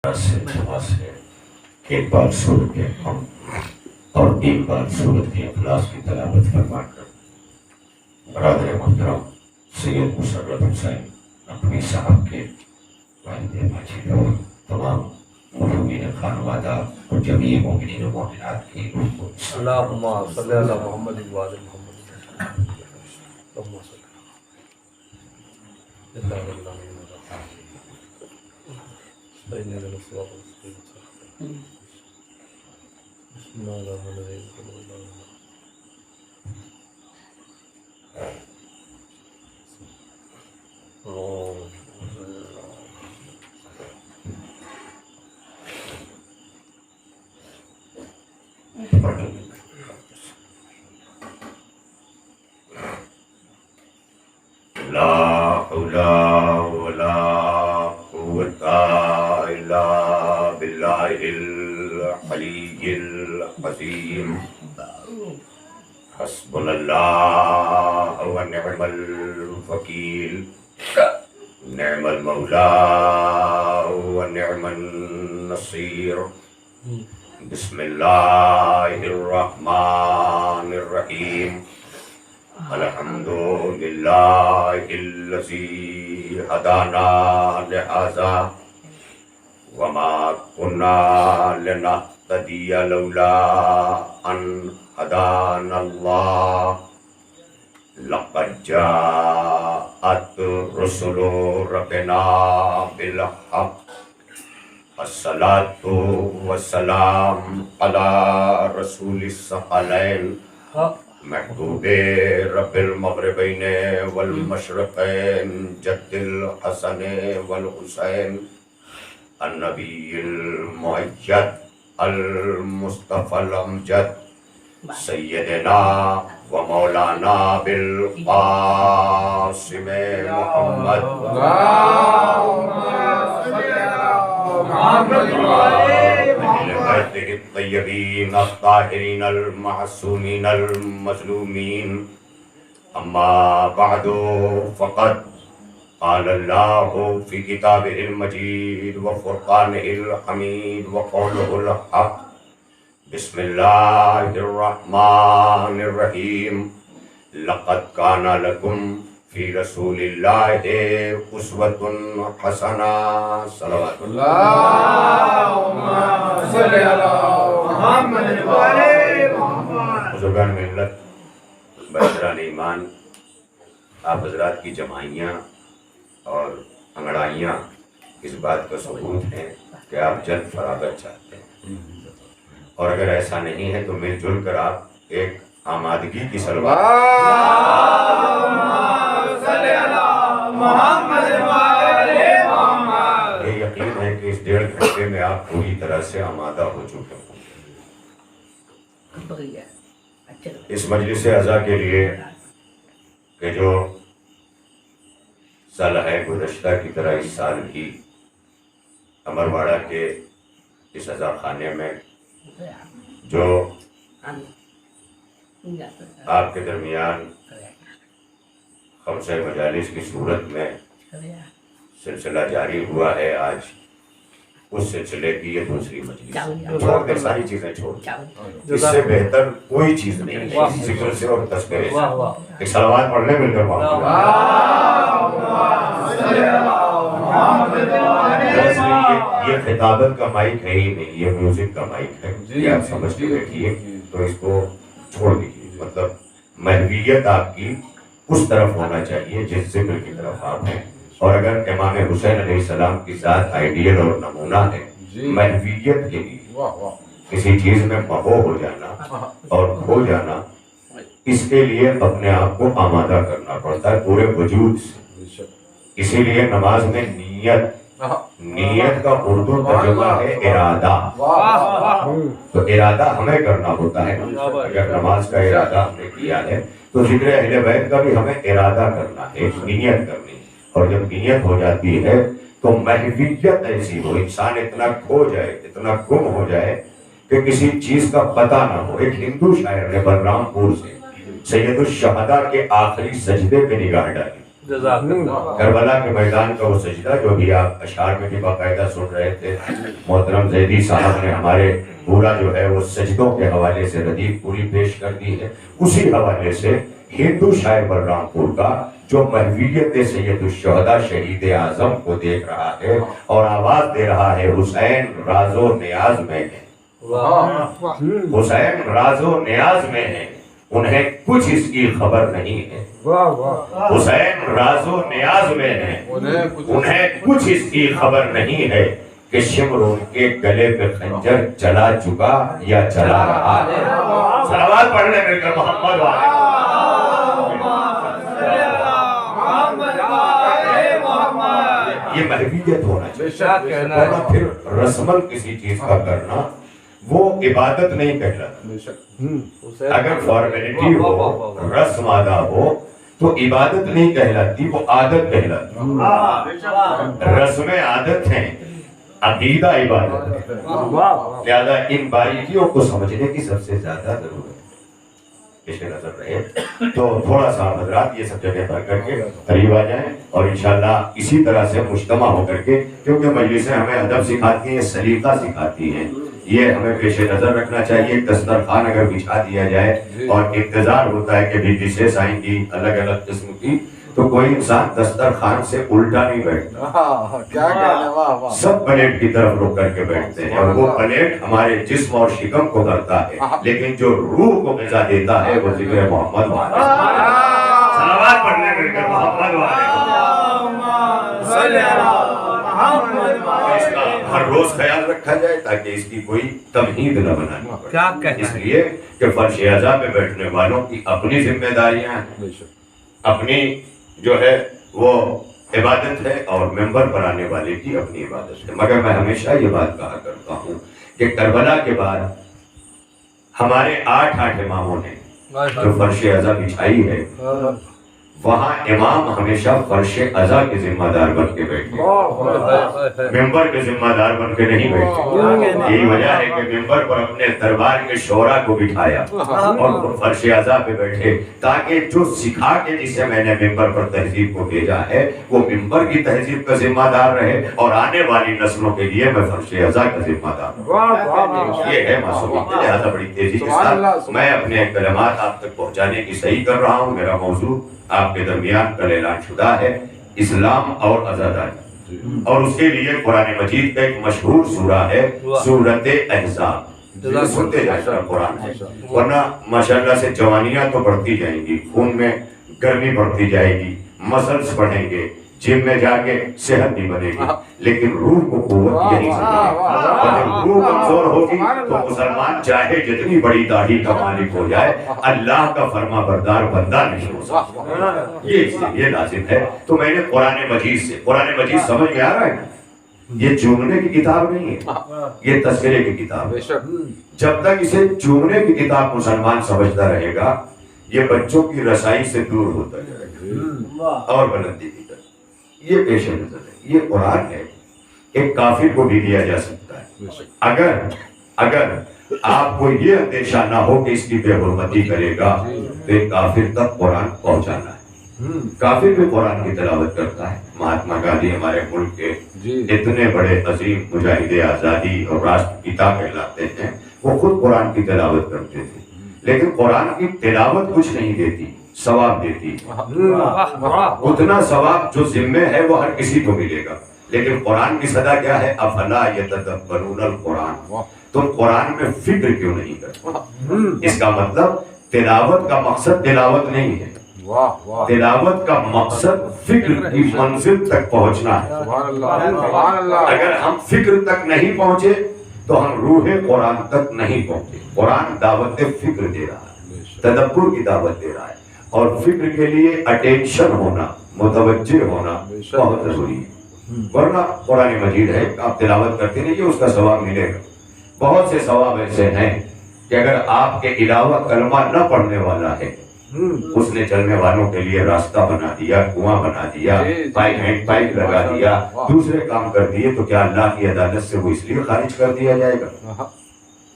سے نماز ہے ایک بار سورت کے ہم اور ایک بار سورت کے اخلاص کی تلاوت فرما کر برادر محترم سید مسرت حسین اپنی صاحب کے والد ماجد اور تمام مومنین خانوادہ اور جمیع مومنین و مومنات کی روح کو اللہم صلی علی محمد وآل محمد اللہم صلی اللہ علیہ وسلم بسم اللہ الرحمن الرحیم لا حول ولا قوة إلا بالله العلي العظيم حسبنا الله ونعم الوكيل نعم المولى ونعم النصير بسم الله الرحمن الرحيم الحمد لله الذي هدانا لهذا وما كنا لنهتدي لولا أن هدانا الله لقد جاءت رسل ربنا بالحق الصلاة والسلام على رسول الثقلين محبوب رب المغربین والمشرقین جد الحسن والحسین النبی المؤید المصطفى الامجد سیدنا و مولانا بالقاسم محمد الطيبين الطاهرين المعصومين المظلومين أما بعد فقد قال الله في كتابه المجيد وفرقانه الحميد وقوله الحق بسم الله الرحمن الرحيم لقد كان لكم في رسول الله أسوة حسنة صلوات اللہم صلی علی محمد وآل محمد. بزرگان ملت، برادران ایمان، آپ حضرات کی جمائیاں اور انگڑائیاں اس بات کا ثبوت ہیں کہ آپ جلد فراغت چاہتے ہیں، اور اگر ایسا نہیں ہے تو مل جل کر آپ ایک آمادگی کی یہ یقین ہے کہ اس 1.5 گھنٹے میں آپ پوری طرح سے آمادہ ہو چکے ہوں. اس مجلس عزا کے لیے کہ جو سال ہے گزشتہ کی طرح اس سال بھی امرواڑہ کے اس عزا خانے میں جو آپ کے درمیان خمسہ مجالس کی صورت میں سلسلہ جاری ہوا ہے، آج اس سلسلے کی یہ دوسری مجلس. چھوڑ دیں ساری چیزیں، چھوڑ دیں، اس سے بہتر کوئی چیز نہیں ہے ذکر سے اور تذکرے سے. ایک صلوات پڑھ لیں مل کر یہ خطابت کا مائک ہے ہی نہیں، یہ میوزک کا مائک ہے. یہ آپ سمجھ کے بیٹھیے تو اس کو چھوڑ دیجیے. مطلب محویت آپ کی اس طرف ہونا چاہیے جس ذکر کی طرف آپ ہیں. اور اگر امام حسین علیہ السلام کی ذات آئیڈیل اور نمونہ ہے محویت کے لیے، کسی چیز میں مہو ہو جانا اور کھو جانا، اس کے لیے اپنے آپ کو آمادہ کرنا پڑتا ہے پورے وجود سے. اسی لیے نماز میں نیت کا اردو ترجمہ ہے ارادہ. تو ارادہ ہمیں کرنا ہوتا ہے. اگر نماز کا ارادہ ہم نے کیا ہے تو ذکر اہل بیت کا بھی ہمیں ارادہ کرنا ہے، نیت کرنی ہے. اور جب نیت ہو جاتی ہے تو محویت ایسی ہو، انسان اتنا کھو جائے، اتنا گم ہو جائے کہ کسی چیز کا پتہ نہ ہو. ایک ہندو شاعر نے بلرام پور سے سید الشہداء کے آخری سجدے پہ نگاہ ڈالی جزاک اللہ. کربلا کے میدان کا وہ سجدہ جو بھی آپ اشعار میں بھی باقاعدہ سن رہے تھے، محترم زیدی صاحب نے ہمارے پورا جو ہے وہ سجدوں کے حوالے سے ردیف پوری پیش کر دی ہے. اسی حوالے سے ہندو شاعر بلرام پور کا جو محویت سید الشہداء شہید اعظم کو دیکھ رہا ہے اور آواز دے رہا ہے حسین راز و نیاز میں ہے، حسین راز و نیاز میں ہے، انہیں کچھ اس کی خبر نہیں ہے. حسین راز و نیاز میں ہے، انہیں کچھ اس کی خبر نہیں ہے کہ شمر ان کے گلے پہ خنجر چلا چکا یا چلا رہا ہے. صلوات پڑھ لیں مل کر محمد والے. یہ محویت ہونا چاہیے. ورنہ پھر رسمل کسی چیز کا کرنا وہ عبادت نہیں کہلاتا. اگر فارمیلٹی ہو، رسم ادا ہو تو عبادت نہیں کہلاتی، وہ عادت کہلاتی. رسمیں عادت ہیں، عقیدہ عبادت ہے. لہذا ان باریکیوں کو سمجھنے کی سب سے زیادہ ضرورت ہے. پیش نظر رہے تو تھوڑا سا حضرات یہ سب جگہ پر کر کے قریب آ جائیں اور انشاءاللہ اسی طرح سے مجتمع ہو کر کے، کیونکہ مجلسیں ہمیں ادب سکھاتی ہیں، سلیقہ سکھاتی ہیں، یہ ہمیں پیش نظر رکھنا چاہیے. دسترخوان اگر بچھا دیا جائے اور انتظار ہوتا ہے کہ بھی ڈشیں آئیں گی الگ الگ قسم کی، تو کوئی انسان دسترخوان سے الٹا نہیں بیٹھتا. سب پلیٹ کی طرف رک کر کے بیٹھتے ہیں اور وہ پلیٹ ہمارے جسم اور شکم کو کرتا ہے، لیکن جو روح کو غذا دیتا ہے وہ ذکر محمد والے. صلوات پڑھنے مل کر محمد والے. اس کا ہر روز خیال رکھا جائے تاکہ اس کی کوئی تمہید نہ بنانی پڑے. اس لیے کہ فرش اعضاء پہ بیٹھنے والوں کی اپنی ذمہ داریاں ہیں، اپنی جو ہے وہ عبادت ہے، اور ممبر پر آنے والے کی اپنی عبادت ہے. مگر میں ہمیشہ یہ بات کہا کرتا ہوں کہ کربلا کے بعد ہمارے 8 اماموں نے جو فرش اعضاء بچھائی ہے، وہاں امام ہمیشہ فرش اعضاء کے ذمہ دار بن کے بیٹھے، ممبر کے ذمہ دار بن کے نہیں بیٹھے. یہی وجہ ہے کہ ممبر پر اپنے دربار کے شورا کو بٹھایا اور فرش اعضاء پہ بیٹھے، تاکہ جو سکھا کے جسے میں نے ممبر پر تہذیب کو بھیجا ہے وہ ممبر کی تہذیب کا ذمہ دار رہے اور آنے والی نسلوں کے لیے میں فرش اعضاء کا ذمہ دار ہوں. یہ ہے معصومیت. لہٰذا بڑی تیزی کے ساتھ میں اپنے کلمات آپ تک پہنچانے کی صحیح کر رہا ہوں. میرا موضوع آپ کے درمیان کل اعلان شدہ ہے، اسلام اور آزاداری، اور اس کے لیے قرآن مجید کا ایک مشہور سورہ ہے سورۃ احزاب. سنتے جائیں قرآن ہے، ورنہ ماشاءاللہ سے جوانیاں تو بڑھتی جائیں گی، خون میں گرمی بڑھتی جائے گی، مسلس بڑھیں گے، جم میں جا کے صحت بھی بنے گی، لیکن روح کو قوت یہی سے جب روح کمزور ہوگی تو مسلمان چاہے جتنی بڑی داڑھی کا مالک ہو جائے اللہ کا فرما بردار بندہ نہیں ہو سکتا. یہ لازم ہے. تو میں نے قرآن مجید سے، قرآن مجید سمجھ میں آ رہا ہے نا، یہ چومنے کی کتاب نہیں ہے، یہ تذکرے کی کتاب ہے. جب تک اسے چومنے کی کتاب مسلمان سمجھتا رہے گا یہ بچوں کی رسائی سے دور ہوتا جائے گا اور بلندی کی طرف. یہ پیش نظر ہے. یہ قرآن ہے، ایک کافر کو بھی دیا جا سکتا ہے اگر آپ کو یہ اندیشہ نہ ہو کہ اس کی بے حرمتی کرے گا تو ایک کافر تک قرآن پہنچانا ہے. کافر بھی قرآن کی تلاوت کرتا ہے. مہاتما گاندھی ہمارے ملک کے اتنے بڑے عظیم مجاہد آزادی اور راشٹر پتا کہلاتے ہیں، وہ خود قرآن کی تلاوت کرتے تھے، لیکن قرآن کی تلاوت کچھ نہیں دیتی، ثواب دیتی. اتنا ثواب جو ذمہ ہے وہ ہر کسی کو ملے گا، لیکن قرآن کی صدا کیا ہے؟ افلا یتدبرون القرآن. تم قرآن میں فکر کیوں نہیں کرتے؟ اس کا مطلب تلاوت کا مقصد تلاوت نہیں ہے، تلاوت کا مقصد فکر کی منزل تک پہنچنا ہے. اگر ہم فکر تک نہیں پہنچے تو ہم روح قرآن تک نہیں پہنچے. قرآن دعوت فکر دے رہا ہے، تدبر کی دعوت دے رہا ہے، اور فکر کے لیے اٹینشن ہونا، متوجہ ہونا بہت ضروری ہے. ورنہ قرآن مجید ہے، آپ تلاوت کرتے رہیے، اس کا ثواب ملے گا. بہت سے ثواب ایسے ہیں کہ اگر آپ کے علاوہ کلمہ نہ پڑھنے والا ہے، اس نے چلنے والوں کے لیے راستہ بنا دیا، کنواں بنا دیا، پائپ لگا دیا، دوسرے کام کر دیے، تو کیا اللہ کی عدالت سے وہ اس لیے خارج کر دیا جائے گا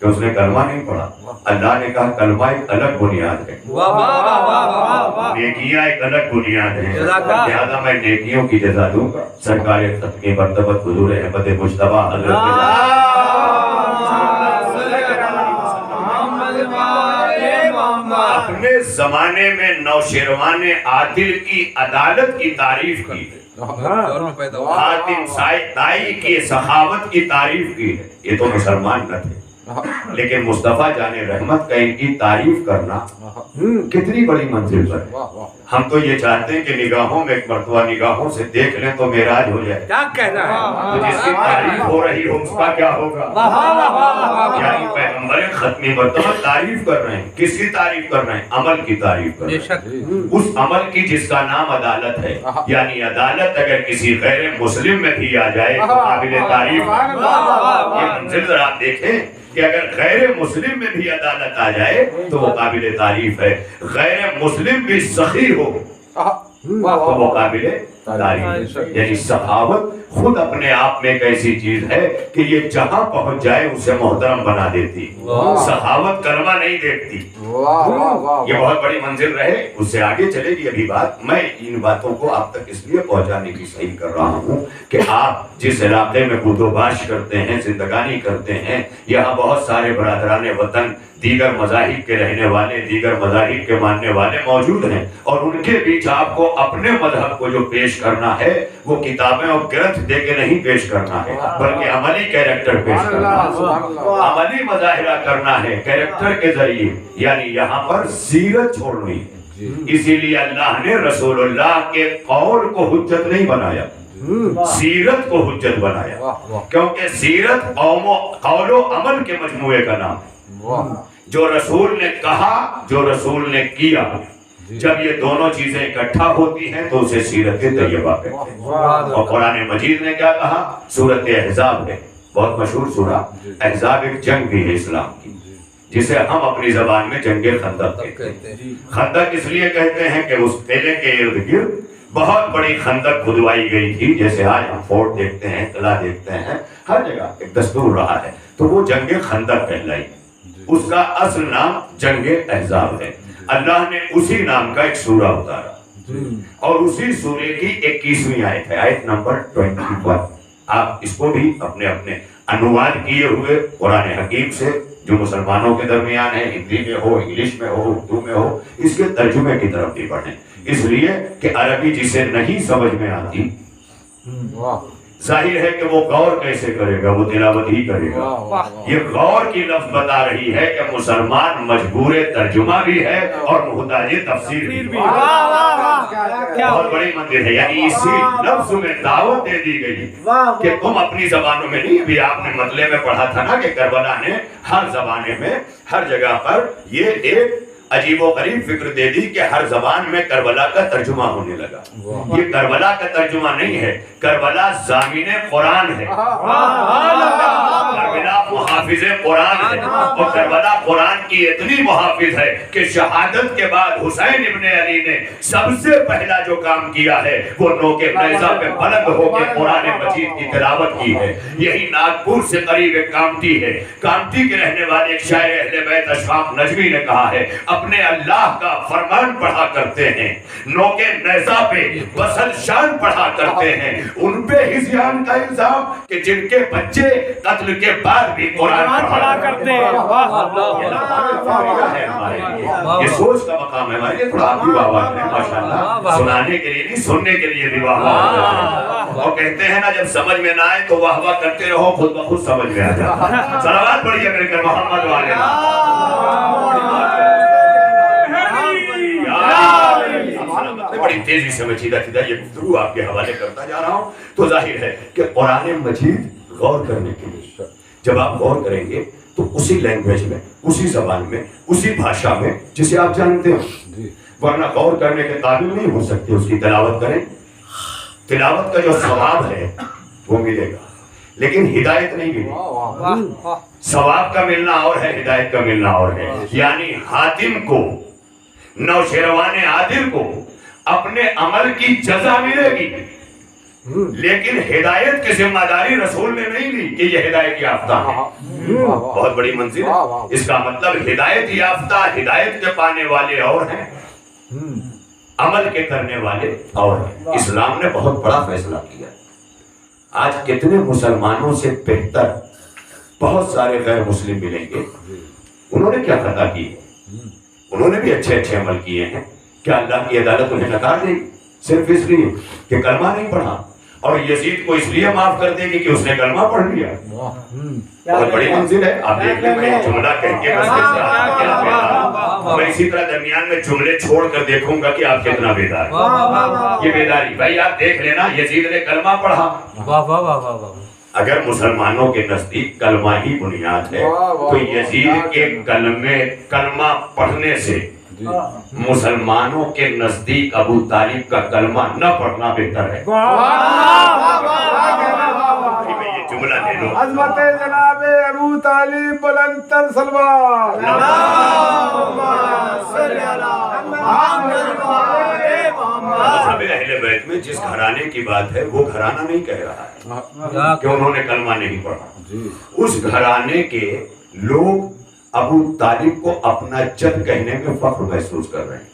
کہ کہ اس نے کلمہ نہیں پڑھا. اللہ نے کہا کلمہ ایک الگ بنیاد ہے, نیکیاں ایک الگ بنیاد ہے, لہذا میں نیکیوں کی جزا دوں گا. سرکار ختمی مرتبت حضور احمد مجتبیٰ حضرت اپنے زمانے میں نوشیروان عادل کی عدالت کی تعریف کی, حاتم طائی کی سخاوت کی تعریف کی ہے. یہ تو مسلمان نہ تھے, لیکن مصطفیٰ جان رحمت کا ان کی تعریف کرنا کتنی بڑی منزل پر ہے. ہم تو یہ چاہتے ہیں کہ نگاہوں میں ایک مرتبہ نگاہوں سے دیکھ لیں تو معراج ہو جائے. کیا کہنا ہے, تو جس کی تعریف ہو رہی ہو اس کا کیا ہوگا. یعنی پیغمبر ختمی مرتبہ تعریف کر رہے ہیں. کس کی تعریف کر رہے ہیں؟ عمل کی تعریف کر رہے ہیں, اس عمل کی جس کا نام عدالت ہے. یعنی عدالت اگر کسی غیر مسلم میں بھی آ جائے تو قابل تعریف. یہ منزل ذرا آپ دیکھیں کہ اگر غیر مسلم میں بھی عدالت آ جائے تو وہ قابل تعریف ہے. غیر مسلم بھی سخی ہو تو وہ قابل تعریف. یعنی سخاوت خود اپنے آپ میں ایک ایسی چیز ہے کہ یہ جہاں پہنچ جائے اسے محترم بنا دیتی. سخاوت کلمہ نہیں دیکھتی. یہ بہت بڑی منزل رہے, اس سے آگے چلے گی ابھی بات. میں ان باتوں کو آپ تک اس لیے پہنچانے کی صحیح کر رہا ہوں کہ آپ جس علاقے میں بود و باش کرتے ہیں, زندگانی کرتے ہیں, یہاں بہت سارے برادران وطن دیگر مذاہب کے رہنے والے, دیگر مذاہب کے ماننے والے موجود ہیں, اور ان کے بیچ آپ کو اپنے مذہب کو جو پیش کرنا ہے وہ کتابیں اور گرنتھ دے کے نہیں پیش کرنا ہے, بلکہ عملی کیریکٹر پیش کرنا ہے, عملی مظاہرہ کرنا ہے کیریکٹر کے ذریعے. یعنی یہاں پر سیرت چھوڑنی ہے. اسی لیے اللہ نے رسول اللہ کے قول کو حجت نہیں بنایا, سیرت کو حجت بنایا, کیونکہ سیرت قول و عمل کے مجموعے کا نام ہے. جو رسول نے کہا, جو رسول نے کیا, جب یہ دونوں چیزیں اکٹھا ہوتی ہیں تو اسے سیرت طیبہ کہتے ہیں. اور قرآن مجید نے کیا کہا؟ سورۃ احزاب ہے, بہت مشہور سورہ. احزاب ایک جنگ بھی ہے اسلام کی, جسے ہم اپنی زبان میں جنگ خندق کہتے ہیں. خندق اس لیے کہتے ہیں کہ اس قلعے کے ارد گرد بہت بڑی خندق کھدوائی گئی تھی, جیسے آج ہم فورٹ دیکھتے ہیں, قلعہ دیکھتے ہیں, ہر جگہ ایک دستور رہا ہے. تو وہ جنگ خندق کہلائی. اس کا اصل نام جنگ احزاب ہے. اللہ نے اسی نام کا ایک سورہ اتارا, اور اسی سورے کی 21ویں آیت ہے, آیت نمبر 21. آپ اس کو بھی اپنے اپنے انواد کیے ہوئے قرآن حکیم سے جو مسلمانوں کے درمیان ہے, ہندی میں ہو, انگلش میں ہو, اردو میں ہو, اس کے ترجمے کی طرف بھی پڑھیں. اس لیے کہ عربی جسے نہیں سمجھ میں آتی, ظاہر ہے کہ وہ غور کیسے کرے گا, وہ تلاوت ہی کرے گا. یہ غور کی لفظ بتا رہی ہے کہ مسلمان مجبور ترجمہ بھی ہے اور محتاج تفسیر بھی. بہت بڑی منزل ہے. یعنی اسی لفظ میں دعوت دے دی گئی کہ تم اپنی زبانوں میں نہیں. بھی آپ نے مطلب میں پڑھا تھا نا کہ کربلا نے ہر زبانے میں, ہر جگہ پر یہ ایک عجیب و غریب فکر دے دی کہ ہر زبان میں کربلا کا ترجمہ ہونے لگا. یہ کربلا کا ترجمہ نہیں ہے, کربلا ضامن قرآن ہے, کربلا محافظ قرآن ہے. اور کربلا قرآن کی اتنی محافظ ہے کہ شہادت کے بعد حسین ابن علی نے سب سے پہلا جو کام کیا ہے وہ نوکے نیزہ پہ بلند ہو کے قرآن مجید کی تلاوت کی ہے. یہی ناگپور سے قریب ایک کامٹی ہے, کامٹی کے رہنے والے ایک شاعر اہل بیت اشفاق نجمی نے کہا ہے, اپنے اللہ کا فرمان پڑھا کرتے ہیں, نوکے نیزہ پہ وصل شان پڑھا کرتے ہیں. ان پہ ہزیان کا الزام کہ جن کے بچے قتل کے بعد بھی قرآن پڑھا کرتے ہیں. یہ سوچ کا مقام ہے ہمارے لیے. تھوڑا آپ بھی آواز ہے ماشاءاللہ, سنانے کے لیے نہیں, سننے کے لیے بھی واہ. اور کہتے ہیں نا جب سمجھ میں نہ آئے تو واہ واہ کرتے رہو, خود بخود سمجھ میں آ جاتا. صلوات پڑھیے میرے کر محمد والے. بڑی تیزی سے میں سیدھا سیدھا یہ گفتگو آپ کے حوالے کرتا جا رہا ہوں. تو ظاہر ہے کہ قرآن مجید غور کرنے کے لیے جب آپ غور کریں گے تو اسی لینگویج میں, اسی زبان میں, اسی بھاشا میں جسے آپ جانتے ہو, ورنہ غور کرنے کے قابل نہیں ہو سکتے. اس کی تلاوت کریں, تلاوت کا جو ثواب ہے وہ ملے گا, لیکن ہدایت نہیں ملے گی. ثواب کا ملنا اور ہے, ہدایت کا ملنا اور ہے. یعنی حاتم کو, نوشیروان عادل کو اپنے عمل کی جزا ملے گی, لیکن ہدایت کی ذمہ داری رسول نے نہیں لی کہ یہ ہدایت یافتہ ہے. بہت بڑی منزل ہے. اس کا مطلب ہدایت یافتہ ہدایت کے پانے والے اور ہیں, عمل کے کرنے والے اور ہیں. اسلام نے بہت بڑا فیصلہ کیا. آج کتنے مسلمانوں سے بہتر بہت سارے غیر مسلم ملیں گے. انہوں نے کیا خطا کی ہے؟ انہوں نے بھی اچھے اچھے عمل کیے ہیں. کیا اللہ کی عدالت انہیں نکار دے گی صرف اس لیے کہ کلمہ نہیں پڑھا؟ اور یزید کو اس لیے معاف کر دے گی کہ اس نے کلمہ پڑھ لیا. بہت بڑی منزل ہے. آپ دیکھ لیں, میں جملہ کہہ کے میں اسی طرح درمیان میں جملے چھوڑ کر دیکھوں گا کہ آپ کتنا بیدار ہیں. یہ بیداری بھائی آپ دیکھ لینا, یزید نے کلمہ پڑھا. اگر مسلمانوں کے نزدیک کلمہ ہی بنیاد ہے تو یزید کے کلمہ پڑھنے سے مسلمانوں کے نزدیک ابو طالب کا کلمہ نہ پڑھنا بہتر ہے. میں یہ جملہ دے دوں, عظمت جناب ابو طالب بلند تر سلوات. مذہب اہل بیت میں جس گھرانے کی بات ہے وہ گھرانہ نہیں کہہ رہا ہے کہ انہوں نے کلمہ نہیں پڑھا. اس گھرانے کے لوگ ابو طالب کو اپنا جد کہنے میں فخر محسوس کر رہے ہیں.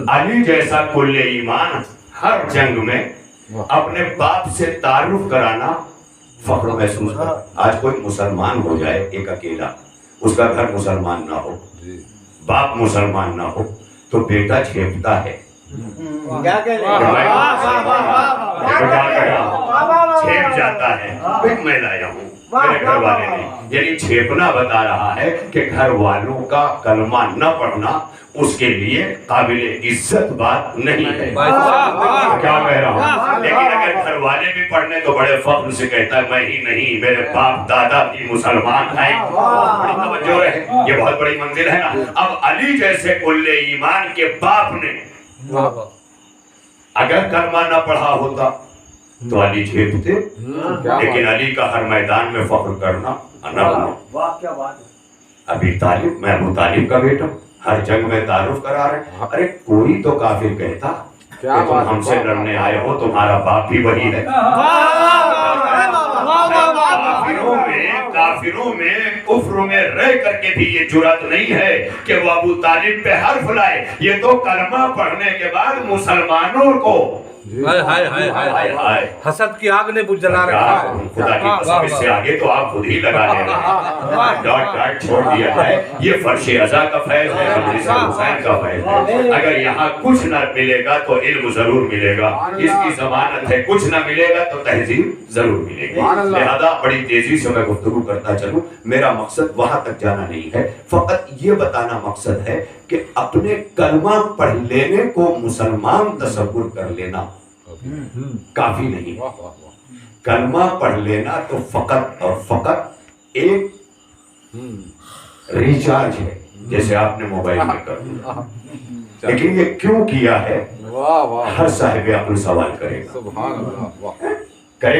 علی جیسا کل ایمان ہر جنگ میں اپنے باپ سے تعارف کرانا فخر محسوس کر. آج کوئی مسلمان ہو جائے ایک اکیلا, اس کا گھر مسلمان نہ ہو, باپ مسلمان نہ ہو, تو بیٹا چھیپتا ہے. چھیپ جاتا ہے, میں لایا ہوں میرے گھر والے نے. یعنی چھیپنا بتا رہا ہے کہ گھر والوں کا کلمہ نہ پڑھنا اس کے لیے قابل عزت بات نہیں ہے. کیا کہہ رہا ہوں؟ لیکن اگر گھر والے بھی پڑھنے تو بڑے فخر سے کہتا ہے میں ہی نہیں, میرے باپ دادا بھی مسلمان ہیں. بڑی توجہ رہے, یہ بہت بڑی منزل ہے نا. اب علی جیسے کل ایمان کے باپ نے اگر کلمہ نہ پڑھا ہوتا تو علی چھیپتے, لیکن علی کا ہر میدان میں فخر کرنا نہ ہونا. ابھی طالب, میں ابو طالب کا بیٹا, ہر جنگ میں تعارف کرا رہے ہیں. ارے کوئی تو کافر کہتا کہ تم ہم سے لڑنے آئے ہو, تمہارا باپ بھی وہی ہے. کافروں میں کفر میں رہ کر کے بھی یہ جرات نہیں ہے کہ وہ ابو طالب پہ حرف لائے. یہ تو کلمہ پڑھنے کے بعد مسلمانوں کو حسد کی آگ نے بجھ جلا رکھا. خدا کی قسم اس سے آگے تو آپ خود ہی لگا لے رہے ہیں. ڈاٹ ڈاٹ چھوڑ دیا ہے. یہ فرش ازا کا فیض ہے, مجلس حسین کا فیض ہے. اگر یہاں کچھ نہ ملے گا تو علم ضرور ملے گا. اس کی ضمانت ہے, کچھ نہ ملے گا تو تہذیب ضرور ملے گی. لہذا بڑی تیزی سے میں گفتگو کرتا چلوں. میرا مقصد وہاں تک جانا نہیں ہے, فقط یہ بتانا مقصد ہے کہ اپنے کلمہ پڑھ لینے کو مسلمان تصور کر لینا کافی نہیں. کلمہ پڑھ لینا تو فقط اور فقط ایک ریچارج ہے, جیسے آپ نے موبائل میں کر دیا. لیکن یہ کیوں کیا ہے ہر صاحب عقل سوال کرے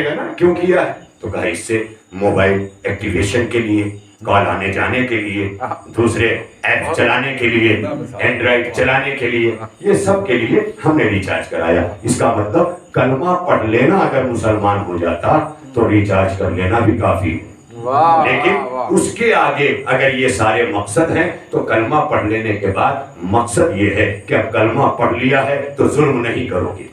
گا نا, کیوں کیا ہے؟ تو کہا اس سے موبائل ایکٹیویشن کے لیے, کال آنے جانے کے لیے, دوسرے ایپ چلانے کے لیے, اینڈرائڈ چلانے کے لیے, یہ سب کے لیے ہم نے ریچارج کرایا. اس کا مطلب کلمہ پڑھ لینا اگر مسلمان ہو جاتا تو ریچارج کر لینا بھی کافی. لیکن اس کے آگے اگر یہ سارے مقصد ہیں تو کلمہ پڑھ لینے کے بعد مقصد یہ ہے کہ اب کلمہ پڑھ لیا ہے تو ظلم نہیں کرو گے.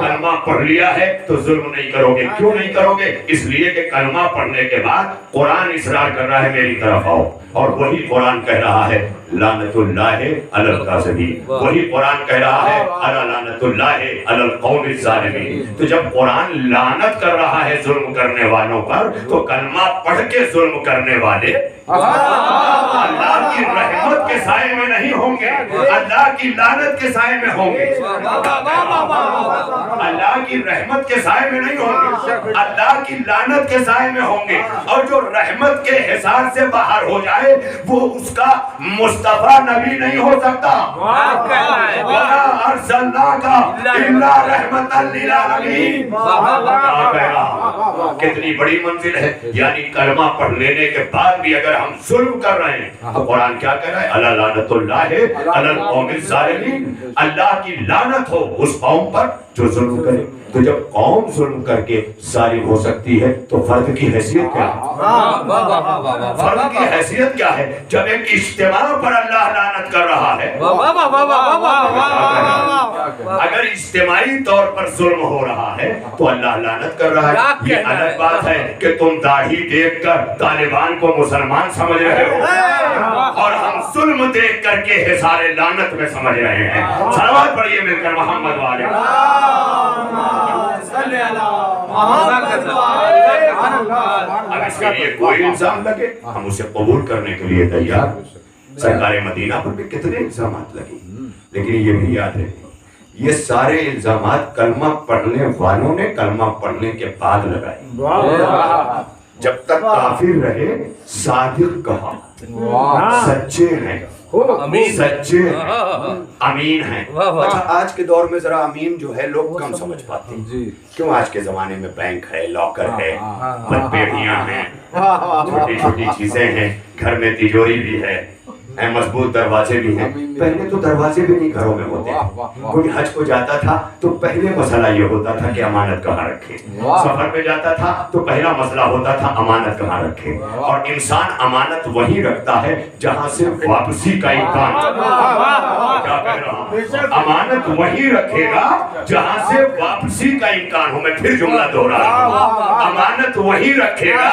کلمہ پڑھ لیا ہے تو ظلم نہیں کرو گے. کیوں نہیں کرو گے؟ اس لیے کہ کلمہ پڑھنے کے بعد قرآن اصرار کر رہا ہے میری طرف آؤ, اور وہی قرآن کہہ رہا ہے لعنت اللہ علی الکاذبین. وہی قرآن کہہ رہا ہے الا لعنت اللہ علی القوم الظالمین. تو جب قرآن لعنت کر رہا ہے ظلم کرنے والوں پر, تو کلمہ پڑھ کے ظلم کرنے والے اللہ کی رحمت کے سائے میں نہیں ہوں گے, اللہ کی لعنت کے سائے میں ہوں گے. اللہ کی رحمت کے سائے میں نہیں ہوں گے, اللہ کی لعنت کے سائے میں ہوں گے. اور جو رحمت کے حصار سے باہر ہو جائے وہ اس کا مصطفیٰ نبی نہیں ہو سکتا. وَمَا أَرْسَلْنَاكَ إِلَّا رَحْمَةً لِلْعَالَمِينَ. کتنی بڑی منزل ہے. یعنی کلمہ پڑھ لینے کے بعد بھی اگر ہم ظلم کر رہے ہیں تو قرآن کیا کہہ رہا ہے؟ الا لعنت اللہ علی القوم الظالمین. اللہ کی لعنت ہو اس قوم پر جو ظلم کرے. تو جب قوم ظلم کر کے ظالم ہو سکتی ہے تو فرد کی حیثیت کیا ہے؟ فرد کی حیثیت کیا ہے جب ایک اجتماع پر اللہ لعنت کر رہا ہے؟ اگر اجتماعی طور پر ظلم ہو رہا ہے تو اللہ لعنت کر رہا ہے. یہ الگ بات ہے کہ تم داڑھی دیکھ کر طالبان کو مسلمان سمجھ رہے ہو اور ہم ظلم دیکھ کر کے حصار لعنت میں سمجھ رہے ہیں. صلوات پڑھیے مل کر محمد والے. اب اس کے لیے کوئی الزام لگے ہم اسے قبول کرنے کے لیے تیار. سرکار مدینہ پر بھی کتنے الزامات لگے لیکن یہ بھی یاد رہے یہ سارے الزامات کلمہ پڑھنے والوں نے کلمہ پڑھنے کے بعد لگائے. جب تک کافر رہے صادق کہا, سچے ہیں, سچے امین ہیں. اچھا آج کے دور میں ذرا امین جو ہے لوگ کم سمجھ پاتے ہیں. کیوں آج کے زمانے میں بینک ہے, لاکر ہے, پیڑیاں ہیں, چھوٹی چھوٹی چیزیں ہیں, گھر میں تجوری بھی ہے, مضبوط دروازے بھی ہیں. پہلے تو دروازے بھی نہیں گھروں میں ہوتے. کوئی حج کو جاتا تھا تو پہلے مسئلہ یہ ہوتا تھا کہ امانت کہاں رکھے. سفر پہ جاتا تھا تو پہلا مسئلہ ہوتا تھا امانت کہاں رکھے. اور انسان امانت وہیں رکھتا ہے جہاں سے واپسی کا امکان. کیا کہہ رہا ہوں؟ امانت وہیں رکھے گا جہاں سے واپسی کا امکان ہو. میں پھر جملہ دوہرا رہا ہوں, امانت وہیں رکھے گا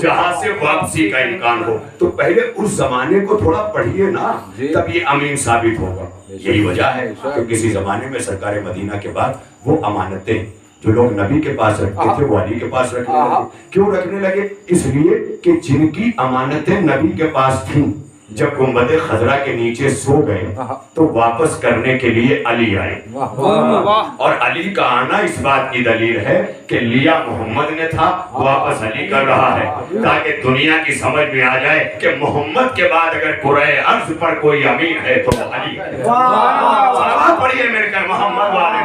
جہاں سے واپسی کا امکان ہو. تو پہلے اس زمانے کو تھوڑا پڑھیے نا, تب یہ امین ثابت ہوگا. یہی وجہ ہے کہ کسی زمانے میں سرکار مدینہ کے بعد وہ امانتیں جو لوگ نبی کے پاس رکھتے تھے وہ علی کے پاس رکھنے لگے. کیوں رکھنے لگے؟ اس لیے کہ جن کی امانتیں نبی کے پاس تھیں جب گنبد خضرا کے نیچے سو گئے تو واپس کرنے کے لیے علی آئے. اور علی کا آنا اس بات کی دلیل ہے کہ لیا محمد نے تھا, واپس علی کر رہا ہے, تاکہ دنیا کی سمجھ میں آ جائے کہ محمد کے بعد اگر قرۂ ارض پر کوئی امین ہے تو وہ علی ہے. صلوات پڑھیے مل کر محمد والے.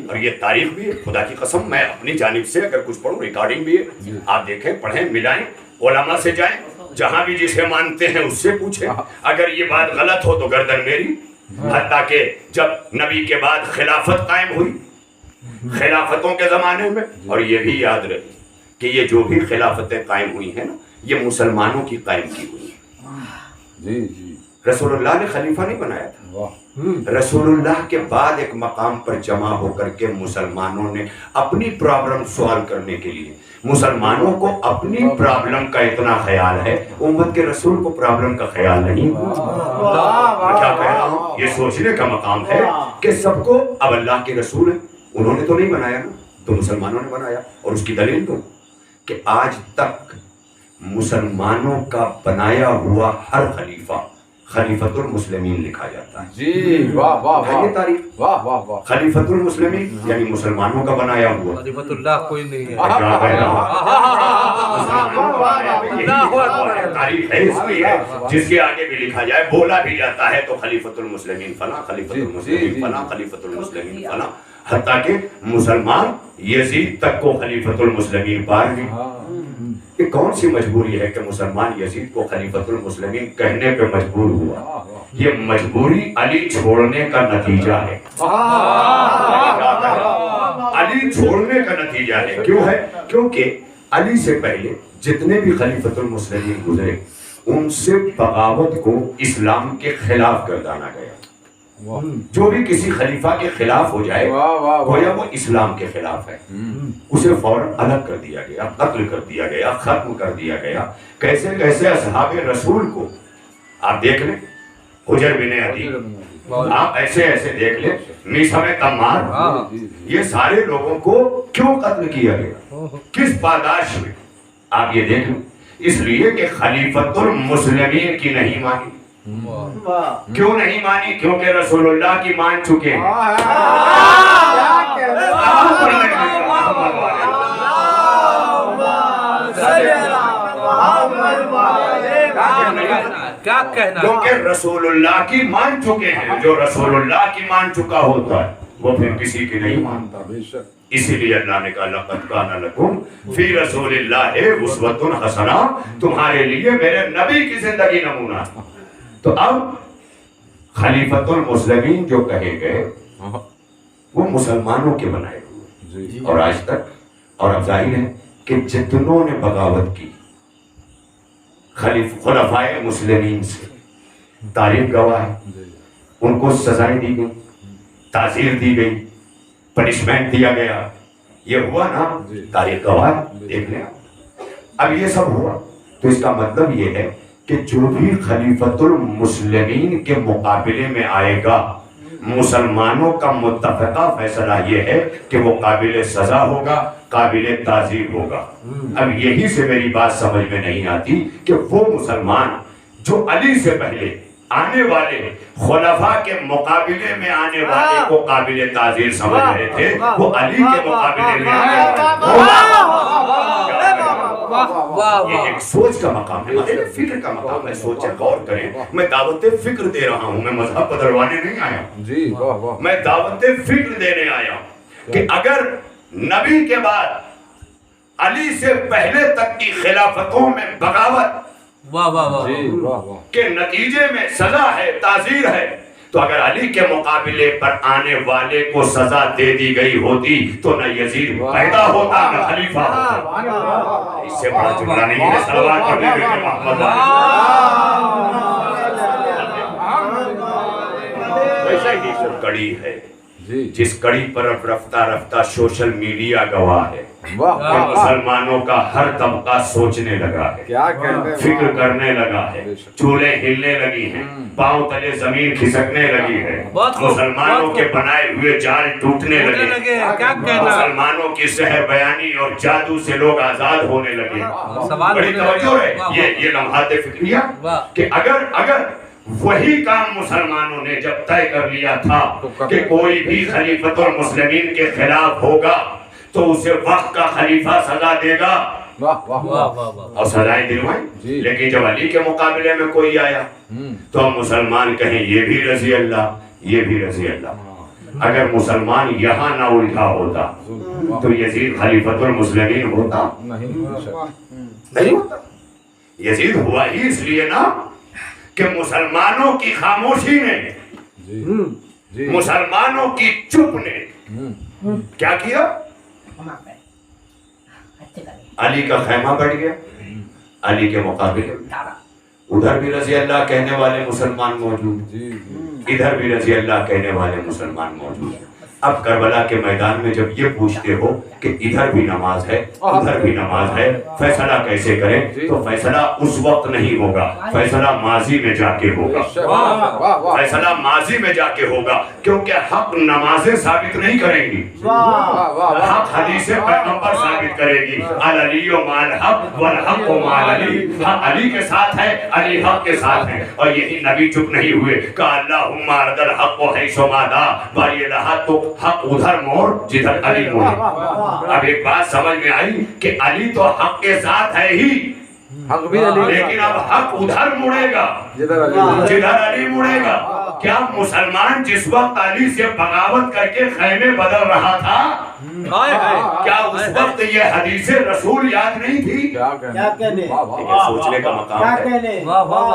اور یہ تاریخ بھی ہے, خدا کی قسم میں اپنی جانب سے اگر کچھ پڑھوں, ریکارڈنگ بھی ہے, آپ دیکھیں, پڑھیں, ملائیں, علماء سے جائیں, جہاں بھی جسے مانتے ہیں اس سے پوچھیں. اگر یہ بات غلط ہو تو گردن میری. حتیٰ کہ جب نبی کے بعد خلافت قائم ہوئی, خلافتوں کے زمانے میں, اور یہ بھی یاد رہے کہ یہ جو بھی خلافتیں قائم ہوئی ہیں نا یہ مسلمانوں کی قائم کی ہوئی ہیں. رسول اللہ نے خلیفہ نہیں بنایا تھا. رسول اللہ کے بعد ایک مقام پر جمع ہو کر کے مسلمانوں نے اپنی پرابلم سوالو کرنے کے لیے, مسلمانوں کو اپنی پرابلم کا اتنا خیال ہے, امت کے رسول کو پرابلم کا خیال نہیں. میں کیا کہہ رہا ہوں, یہ سوچنے کا مقام ہے کہ سب کو اب اللہ کے رسول ہیں, انہوں نے تو نہیں بنایا نا, تو مسلمانوں نے بنایا. اور اس کی دلیل تو کہ آج تک مسلمانوں کا بنایا ہوا ہر خلیفہ خلیفۃ المسلمین لکھا جاتا ہے. جی واہ واہ واہ, یہ تاریخ واہ واہ واہ. خلیفۃ المسلمین یعنی مسلمانوں کا بنایا ہوا. خلیفۃ اللہ کوئی نہیں ہے. کیا کہہ رہا ہوں, تاریخ ہے اس میں ہے, جس کے آگے بھی لکھا جائے, بولا بھی جاتا ہے تو خلیفۃ المسلمین فلاں, خلیفۃ المسلمین فلاں, خلیفۃ المسلمین فلاں, حتیٰ کہ مسلمان یزید تک کو خلیفۃ المسلمین پار بھی. یہ کون سی مجبوری ہے کہ مسلمان یزید کو خلیفۃ المسلمین کہنے پہ مجبور ہوا؟ یہ مجبوری علی چھوڑنے کا نتیجہ ہے. علی چھوڑنے کا نتیجہ ہے. کیوں ہے؟ کیونکہ علی سے پہلے جتنے بھی خلیفۃ المسلمین گزرے ان سے بغاوت کو اسلام کے خلاف گردانا گیا. جو بھی کسی خلیفہ کے خلاف ہو جائے گویا وہ اسلام کے خلاف ہے, اسے فوراً الگ کر دیا گیا, قتل کر دیا گیا, ختم کر دیا گیا. کیسے کیسے اصحاب رسول کو آپ دیکھ لیں, حجر بن عدی, آپ ایسے ایسے دیکھ لیں, میثم تمار, یہ سارے لوگوں کو کیوں قتل کیا گیا, کس پاداش میں, آپ یہ دیکھ لیں. اس لیے کہ خلیفۃ المسلمین کی نہیں مانی. کیوں نہیں مانی؟ کیونکہ رسول اللہ کی مان چکے ہیں. کیا کہنا, کیونکہ رسول اللہ کی مان چکے ہیں. جو رسول اللہ کی مان چکا ہوتا ہے وہ پھر کسی کی نہیں مانتا. اسی لیے اللہ نے کہا لقد کان لکم فی رسول اللہ اسوۃ حسنہ، تمہارے لیے میرے نبی کی زندگی نمونہ. تو اب خلیفۃ المسلمین جو کہے گئے وہ مسلمانوں کے بنائے ہوئے، اور آج تک، اور اب ظاہر ہے کہ جتنوں نے بغاوت کی خلفائے مسلمین سے، تاریخ گواہ ہے، ان کو سزائیں دی گئی، تعزیر دی گئی، پنشمنٹ دیا گیا، یہ ہوا نا، تاریخ گواہ ہے، دیکھ لیں. اب یہ سب ہوا تو اس کا مطلب یہ ہے کہ جو بھی خلیفۃ المسلمین کے مقابلے میں آئے گا، مسلمانوں کا متفقہ فیصلہ یہ ہے کہ وہ قابل سزا ہوگا، قابل تعزیر ہوگا. اب یہی سے میری بات سمجھ میں نہیں آتی کہ وہ مسلمان جو علی سے پہلے آنے والے خلفاء کے مقابلے میں آنے والے کو قابل تعزیر سمجھ رہے تھے، وہ علی کے مقابلے میں آنے والے. یہ ایک سوچ کا مقام ہے، فکر کا مقام ہے. سوچیں، غور کریں. میں دعوت فکر دے رہا ہوں، میں مذہب بدلوانے نہیں آیا ہوں، میں دعوت فکر دینے آیا ہوں کہ اگر نبی کے بعد علی سے پہلے تک کی خلافتوں میں بغاوت کے نتیجے میں سزا ہے، تعزیر ہے، تو اگر علی کے مقابلے پر آنے والے کو سزا دے دی گئی ہوتی تو نہ یزید پیدا ہوتا، نہ خلیفہ ہوتا. اس سے بڑا جملہ نہیں ہے. صلوات پڑھنے کے لیے محمد ویسا ہی سب کڑی ہے جس کڑی پر اب رفتہ رفتہ سوشل میڈیا گواہ ہے. مسلمانوں کا ہر طبقہ سوچنے لگا ہے، فکر کرنے لگا ہے، چولہے ہلنے لگی ہیں، پاؤں تلے زمین کھسکنے لگی ہے، مسلمانوں کے بنائے ہوئے جال ٹوٹنے لگے، مسلمانوں کی سحر بیانی اور جادو سے لوگ آزاد ہونے لگے. بڑی توجہ ہے یہ لمحات فکریہ کہ اگر وہی کام مسلمانوں نے جب طے کر لیا تھا کہ کوئی بھی خلیفۃ المسلمین کے خلاف ہوگا تو اسے وقت کا خلیفہ سزا دے گا اور سزائیں دلوائیں. لیکن جب علی کے مقابلے میں کوئی آیا تو ہم مسلمان کہیں یہ بھی رضی اللہ، یہ بھی رضی اللہ. اگر مسلمان یہاں نہ الجھا ہوتا تو یزید خلیفۃ المسلمین ہوتا نہیں ہوتا. یزید ہوا ہی اس لیے نا کہ مسلمانوں کی خاموشی نے، مسلمانوں کی چپ نے کیا کیا؟ علی کا خیمہ بڑھ گیا. علی کے مقابلے ادھر بھی رضی اللہ کہنے والے مسلمان موجود، ادھر بھی رضی اللہ کہنے والے مسلمان موجود. اب کربلا کے میدان میں جب یہ پوچھتے ہو کہ ادھر بھی نماز ہے ادھر بھی نماز ہے، فیصلہ کیسے کریں، تو فیصلہ اس وقت نہیں ہوگا، فیصلہ ماضی میں جا کے ہوگا، فیصلہ ماضی میں جا کے ہوگا. کیونکہ حق نمازیں ثابت نہیں کریں گی، حق حدیث پیغمبر ثابت کرے گی. العلی مع الحق والحق مع علی، حق علی کے ساتھ ہے، علی حق کے ساتھ ہے. اور یہی نبی چپ نہیں ہوئے کہ اللہم ارد الحق حیث ما دا، باری لحق تو حق ادھر موڑ جدھر علی موڑے. اب ایک بات سمجھ میں آئی کہ علی تو حق کے ساتھ ہے ہی، لیکن اب حق ادھر مڑے گا جدھر علی مڑے گا. کیا مسلمان جس وقت علی سے بغاوت کر کے خیمے بدل رہا تھا، کیا اس وقت یہ حدیث رسول یاد نہیں تھی؟ سوچنے کا مقام ہے.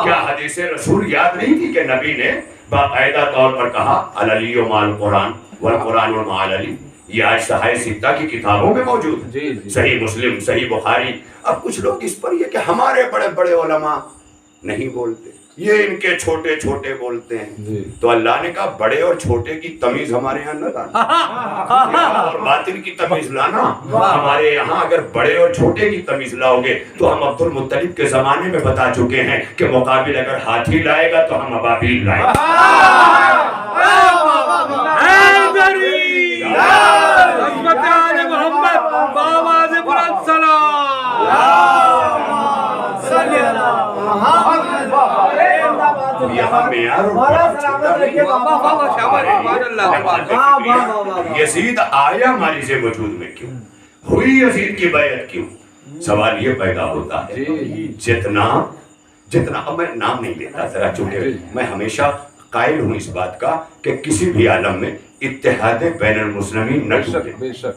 کیا حدیث رسول یاد نہیں تھی کہ نبی نے باقاعدہ طور پر کہا العلی مع القرآن والقرآن مع العلی؟ یہ آج صحائف ستہ کی کتابوں میں موجود ہے، صحیح مسلم، صحیح بخاری. اب کچھ لوگ اس پر یہ کہ ہمارے بڑے بڑے علماء نہیں بولتے، یہ ان کے چھوٹے چھوٹے بولتے ہیں. تو اللہ نے کہا بڑے اور چھوٹے کی تمیز ہمارے یہاں نہ لانا، اور باطن کی تمیز لانا. ہمارے یہاں اگر بڑے اور چھوٹے کی تمیز لاؤ گے تو ہم عبد المطلب کے زمانے میں بتا چکے ہیں کہ مقابل اگر ہاتھی لائے گا تو ہم ابابیل لائیں گے. یزید آیا ہماری سے وجود میں کیوں ہوئی، یزید کی بیعت کیوں؟ سوال یہ پیدا ہوتا ہے جتنا اب میں نام نہیں لیتا ذرا، چونکہ میں ہمیشہ قائل ہوں اس بات کا کہ کسی بھی عالم میں اتحاد بین المسلمین نہ ٹوٹے، بے شک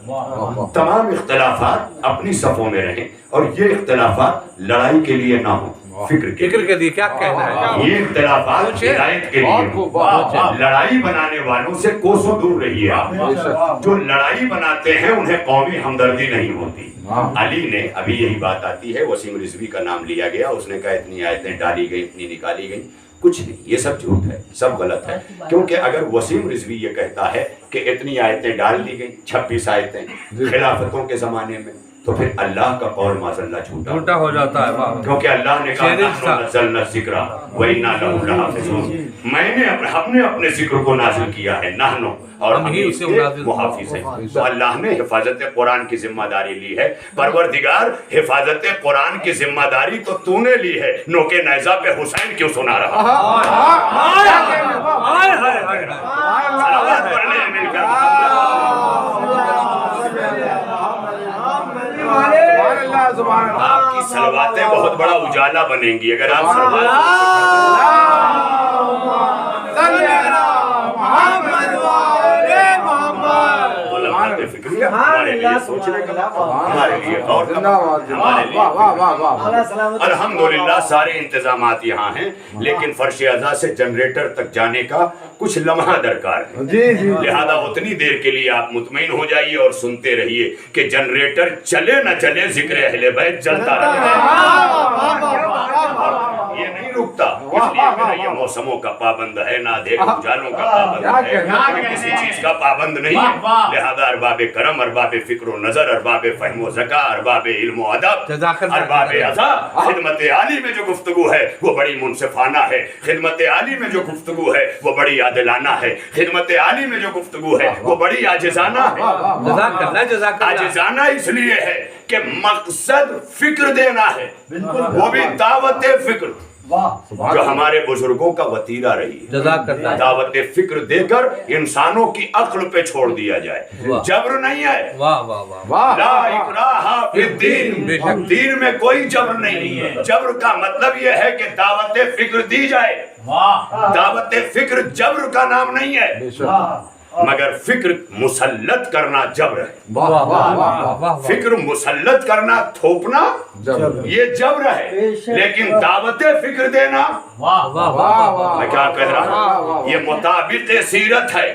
تمام اختلافات اپنی صفوں میں رہیں اور یہ اختلافات لڑائی کے لیے نہ ہوں، فکر کے لیے کیا کہنا ہے؟ یہ اختلافات ہدایت کے لیے، لڑائی بنانے والوں سے کوسوں دور رہیے آپ، جو لڑائی بناتے ہیں انہیں قومی ہمدردی نہیں ہوتی۔ علی نے ابھی یہی بات آتی ہے، وسیم رضوی کا نام لیا گیا، اس نے کہا اتنی آیتیں ڈالی گئی، اتنی نکالی گئی، کچھ نہیں، یہ سب جھوٹ ہے، سب غلط ہے، کیونکہ اگر وسیم رضوی یہ کہتا ہے کہ اتنی آیتیں ڈال دی گئیں، 26 آیتیں خلافتوں کے زمانے میں، تو پھر اللہ کا قول معاذ اللہ جھوٹا ہو جاتا ہے، کیونکہ اللہ نے کہا نحن نزلنا الذکر وإنا لہ لحافظون، ہم نے اپنے ذکر کو نازل کیا ہے، نحن، اور ہم ہی اس کے محافظ ہیں۔ تو اللہ نے حفاظت قرآن کی ذمہ داری لی ہے۔ پروردگار حفاظت قرآن کی ذمہ داری تو نے لی ہے، نوکے نیزہ پہ حسین کیوں سنا رہا؟ صلوات پڑھنے ہیں مل کر۔ آپ کی صلواتیں بہت بڑا اجالا بنیں گی اگر آپ فکریہ ہمارے لیے سوچنے کا، ہمارے لیے غور کا، ہمارے لیے الحمدللہ سارے انتظامات یہاں ہیں، لیکن فرش اعضاء سے جنریٹر تک جانے کا کچھ لمحہ درکار ہے، لہذا اتنی دیر کے لیے آپ مطمئن ہو جائیے اور سنتے رہیے کہ جنریٹر چلے نہ چلے ذکر اہل بیت چلتا رہے، یہ نہیں رکتا، اس لیے میرا یہ موسموں کا پابند ہے، نہ اندھیرے اجالوں کا پابند ہے، میں کسی چیز کا پابند نہیں ہے، لہذا ارباب کرم، ارباب فکر و نظر، ارباب فہم و ذکا، ارباب علم و ادب، ارباب عزا، خدمت عالی میں جو گفتگو ہے وہ بڑی منصفانہ ہے، خدمت عالی میں جو گفتگو ہے وہ بڑی عادلانہ ہے، خدمت عالی میں جو گفتگو ہے وہ بڑی عاجزانہ ہے۔ عاجزانہ اس لیے ہے کہ مقصد فکر دینا ہے، وہ بھی دعوت فکر جو ہمارے بزرگوں کا وتیرہ رہی ہے، دعوت فکر دے کر انسانوں کی عقل پہ چھوڑ دیا جائے، جبر نہیں ہے، لا اکراہ فی الدین، دین میں کوئی جبر نہیں ہے، جبر کا مطلب یہ ہے کہ دعوت فکر دی جائے، دعوت فکر جبر کا نام نہیں ہے، مگر فکر مسلط کرنا جبر ہے، فکر مسلط کرنا تھوپنا یہ جبر ہے، لیکن دعوت فکر دینا میں کیا کہہ رہا ہوں، یہ مطابق سیرت ہے،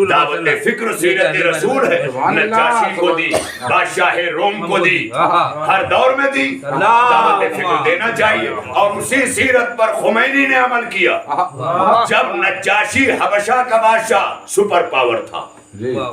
دعوت فکر سیرت رسول ہے، نجاشی کو دی، بادشاہ روم کو دی، ہر دور میں دی، دعوت فکر دینا چاہیے، اور اسی سیرت پر خمینی نے عمل کیا، جب نجاشی حبشہ کا بادشاہ سپر پاور تھا،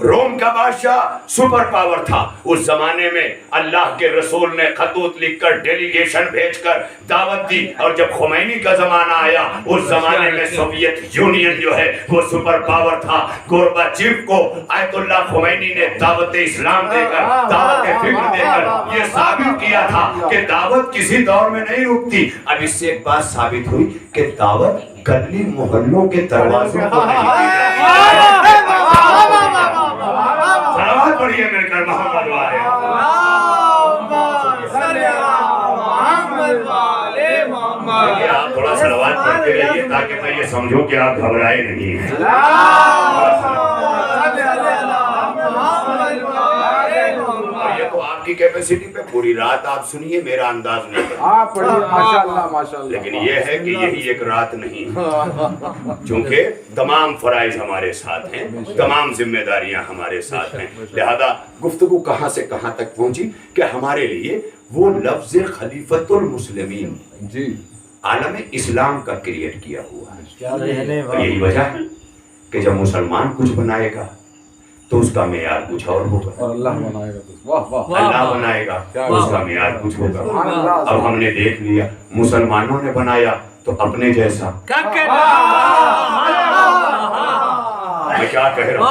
روم کا بادشاہ سپر پاور تھا، اس زمانے میں اللہ کے رسول نے خطوط لکھ کر ڈیلیگیشن بھیج کر دعوت دی، اور جب خمینی کا زمانہ آیا اس زمانے میں سوویت یونین جو ہے وہ سپر پاور تھا، گورباچیف کو آیت اللہ خمینی نے دعوت اسلام دے کر، دعوت فکر دے کر یہ ثابت کیا تھا کہ دعوت کسی دور میں نہیں رکتی۔ اب اس سے ایک بات ثابت ہوئی کہ دعوت گلی محلوں کے دروازوں کو صلوات پڑھیے مل کر محمد والے، آپ تھوڑا صلوات پڑھتے رہیے تاکہ میں یہ سمجھوں کہ آپ گھبرائے نہیں ہیں۔ یہ تو آپ کی کیپیسٹی پہ پوری رات آپ سنیے، میرا انداز نہیں ہے، لیکن یہ ہے کہ یہی ایک رات نہیں، چونکہ تمام فرائض ہمارے ساتھ ہیں، تمام ذمہ داریاں ہمارے ساتھ ہیں، لہذا گفتگو کہاں سے کہاں تک پہنچی کہ ہمارے لیے وہ لفظ خلیفۃ المسلمین عالم اسلام کا کریٹ کیا ہوا ہے، اور یہی وجہ ہے کہ جب مسلمان کچھ بنائے گا تو اس کا معیار کچھ اور ہوگا، اللہ بنائے گا اس کا معیار کچھ ہوگا۔ اب ہم نے دیکھ لیا مسلمانوں نے بنایا تو اپنے جیسا، میں کیا کہہ رہا ہوں،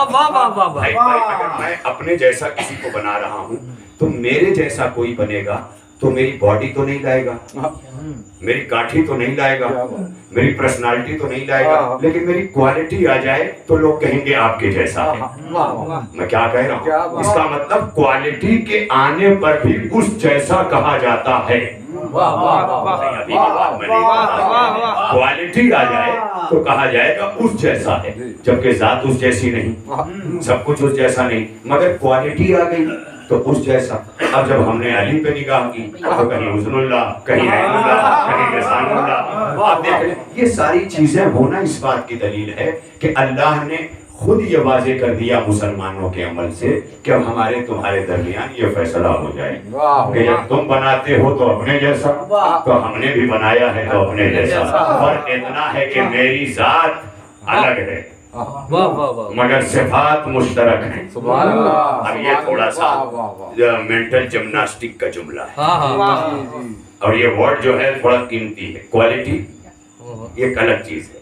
اگر میں اپنے جیسا کسی کو بنا رہا ہوں تو میرے جیسا کوئی بنے گا تو میری باڈی تو نہیں لائے گا، میری کاٹھی تو نہیں لائے گا، میری پرسنالٹی تو نہیں لائے گا، لیکن میری کوالٹی آ جائے تو لوگ کہیں گے آپ کے جیسا ہے۔ میں کیا کہہ رہا ہوں، اس کا مطلب کوالٹی کے آنے پر بھی اس جیسا کہا جاتا ہے، کوالٹی آ جائے تو کہا جائے گا اس جیسا ہے، جبکہ ذات اس جیسی نہیں، سب کچھ اس جیسا نہیں، مگر کوالٹی آ گئی تو اس جیسا۔ اب جب ہم نے علی پہ نگاہ کی تو کہیں حسن اللہ، کہیں عین اللہ، کہیں لسان اللہ۔ آپ دیکھ لیں یہ ساری چیزیں ہونا اس بات کی دلیل ہے کہ اللہ نے خود یہ واضح کر دیا مسلمانوں کے عمل سے کہ اب ہمارے تمہارے درمیان یہ فیصلہ ہو جائے کہ جب تم بناتے ہو تو اپنے جیسا، تو ہم نے بھی بنایا ہے تو اپنے جیسا، فرق اتنا ہے کہ میری ذات الگ ہے مگر صفات مشترک ہیں۔ اب یہ تھوڑا سا مینٹل جمناسٹک کا جملہ ہے، اور یہ ورڈ جو ہے تھوڑا قیمتی ہے۔ کوالٹی ایک الگ چیز ہے،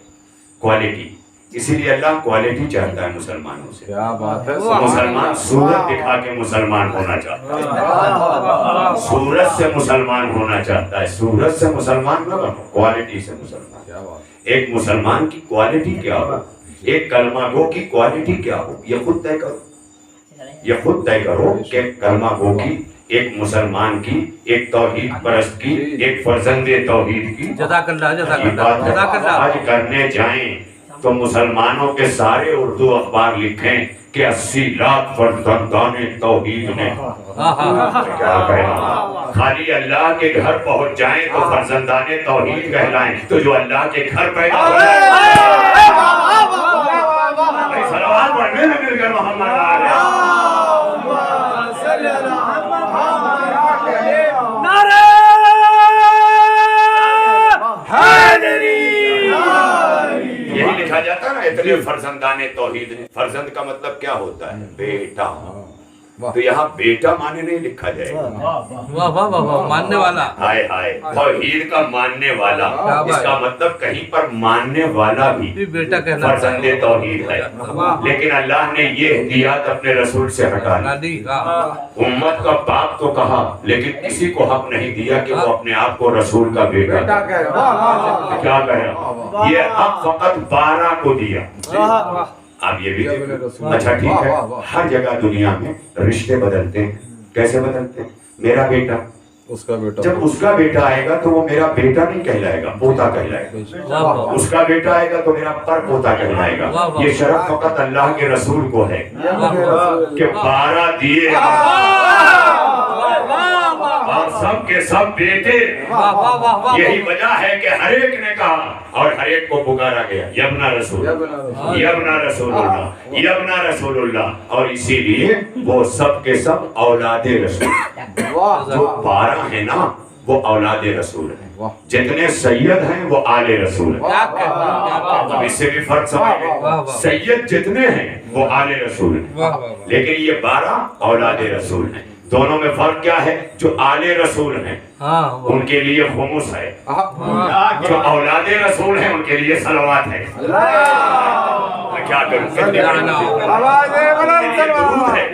کوالٹی، اسی لیے اللہ کوالٹی چاہتا ہے مسلمانوں سے۔ کیا بات ہے، مسلمان صورت دکھا کے مسلمان ہونا چاہتا ہے، صورت سے مسلمان ہونا چاہتا ہے، صورت سے مسلمان نہ بنو، کوالٹی سے مسلمان۔ ایک مسلمان کی کوالٹی کیا ہو، ایک کلمہ گو کی کوالٹی کیا ہو، یہ خود طے کرو، یہ خود طے کرو کہ کلمہ گو کی، ایک مسلمان کی، ایک توحید پرست کی، ایک فرزند توحید کی جزاک اللہ، جزاک یہ اللہ، بات ہے۔ جزاک اللہ۔ آج کرنے جائیں تو مسلمانوں کے سارے اردو اخبار لکھیں کہ 80 لاکھ فرزندان توحید نے، کیا کہنا، خالی اللہ کے گھر پہنچ جائیں تو فرزندان توحید کہلائیں، تو جو اللہ کے گھر پیدا ہو جائے صلوات پڑھنے میں مل کر محمد آ یہی لکھا جاتا ہے نا، اتنے فرزندان توحید نے۔ فرزند کا مطلب کیا ہوتا ہے؟ بیٹا۔ تو یہاں بیٹا معنی نہیں لکھا جائے گا، واہ واہ واہ واہ، ماننے والا، ہائے ہائے، توحید کا ماننے والا، اس کا مطلب کہیں پر ماننے والا بھی بیٹا کہنا فرزند توحید ہے۔ لیکن اللہ نے یہ احتیاط اپنے رسول سے ہٹا لی، امت کا باپ تو کہا لیکن کسی کو حق نہیں دیا کہ وہ اپنے آپ کو رسول کا بیٹا کیا کہے۔ یہ حق فقط 12 کو دیا۔ آپ یہ بھی دیکھیں، اچھا ٹھیک ہے، ہر جگہ دنیا میں رشتے بدلتے ہیں، کیسے بدلتے ہیں؟ میرا بیٹا، اس کا بیٹا، جب اس کا بیٹا آئے گا تو وہ میرا بیٹا نہیں کہلائے گا، پوتا کہلائے گا۔ اس کا بیٹا آئے گا تو میرا پر پوتا کہلائے گا۔ یہ شرف فقط اللہ کے رسول کو ہے کہ 12 دیے اور سب کے سب بیٹے۔ یہی وجہ ہے کہ ہر ایک نے کہا اور ہر ایک کو پکارا گیا، یبنا رسول، یبنا رسول اللہ، یبنا رسول اللہ۔ اور اسی لیے وہ سب کے سب اولاد رسول، جو 12 ہیں نا وہ اولاد رسول ہیں، جتنے سید ہیں وہ آل رسول ہیں۔ اب اس سے بھی فرق سمجھیں، سید جتنے ہیں وہ آل رسول ہیں، لیکن یہ 12 اولاد رسول ہیں۔ دونوں میں فرق کیا ہے؟ جو آل رسول ہیں ان کے لیے خمس ہے، جو اولاد رسول ہیں ان کے لیے صلوات ہے۔ میں کیا کروں، کتنے درود ہے،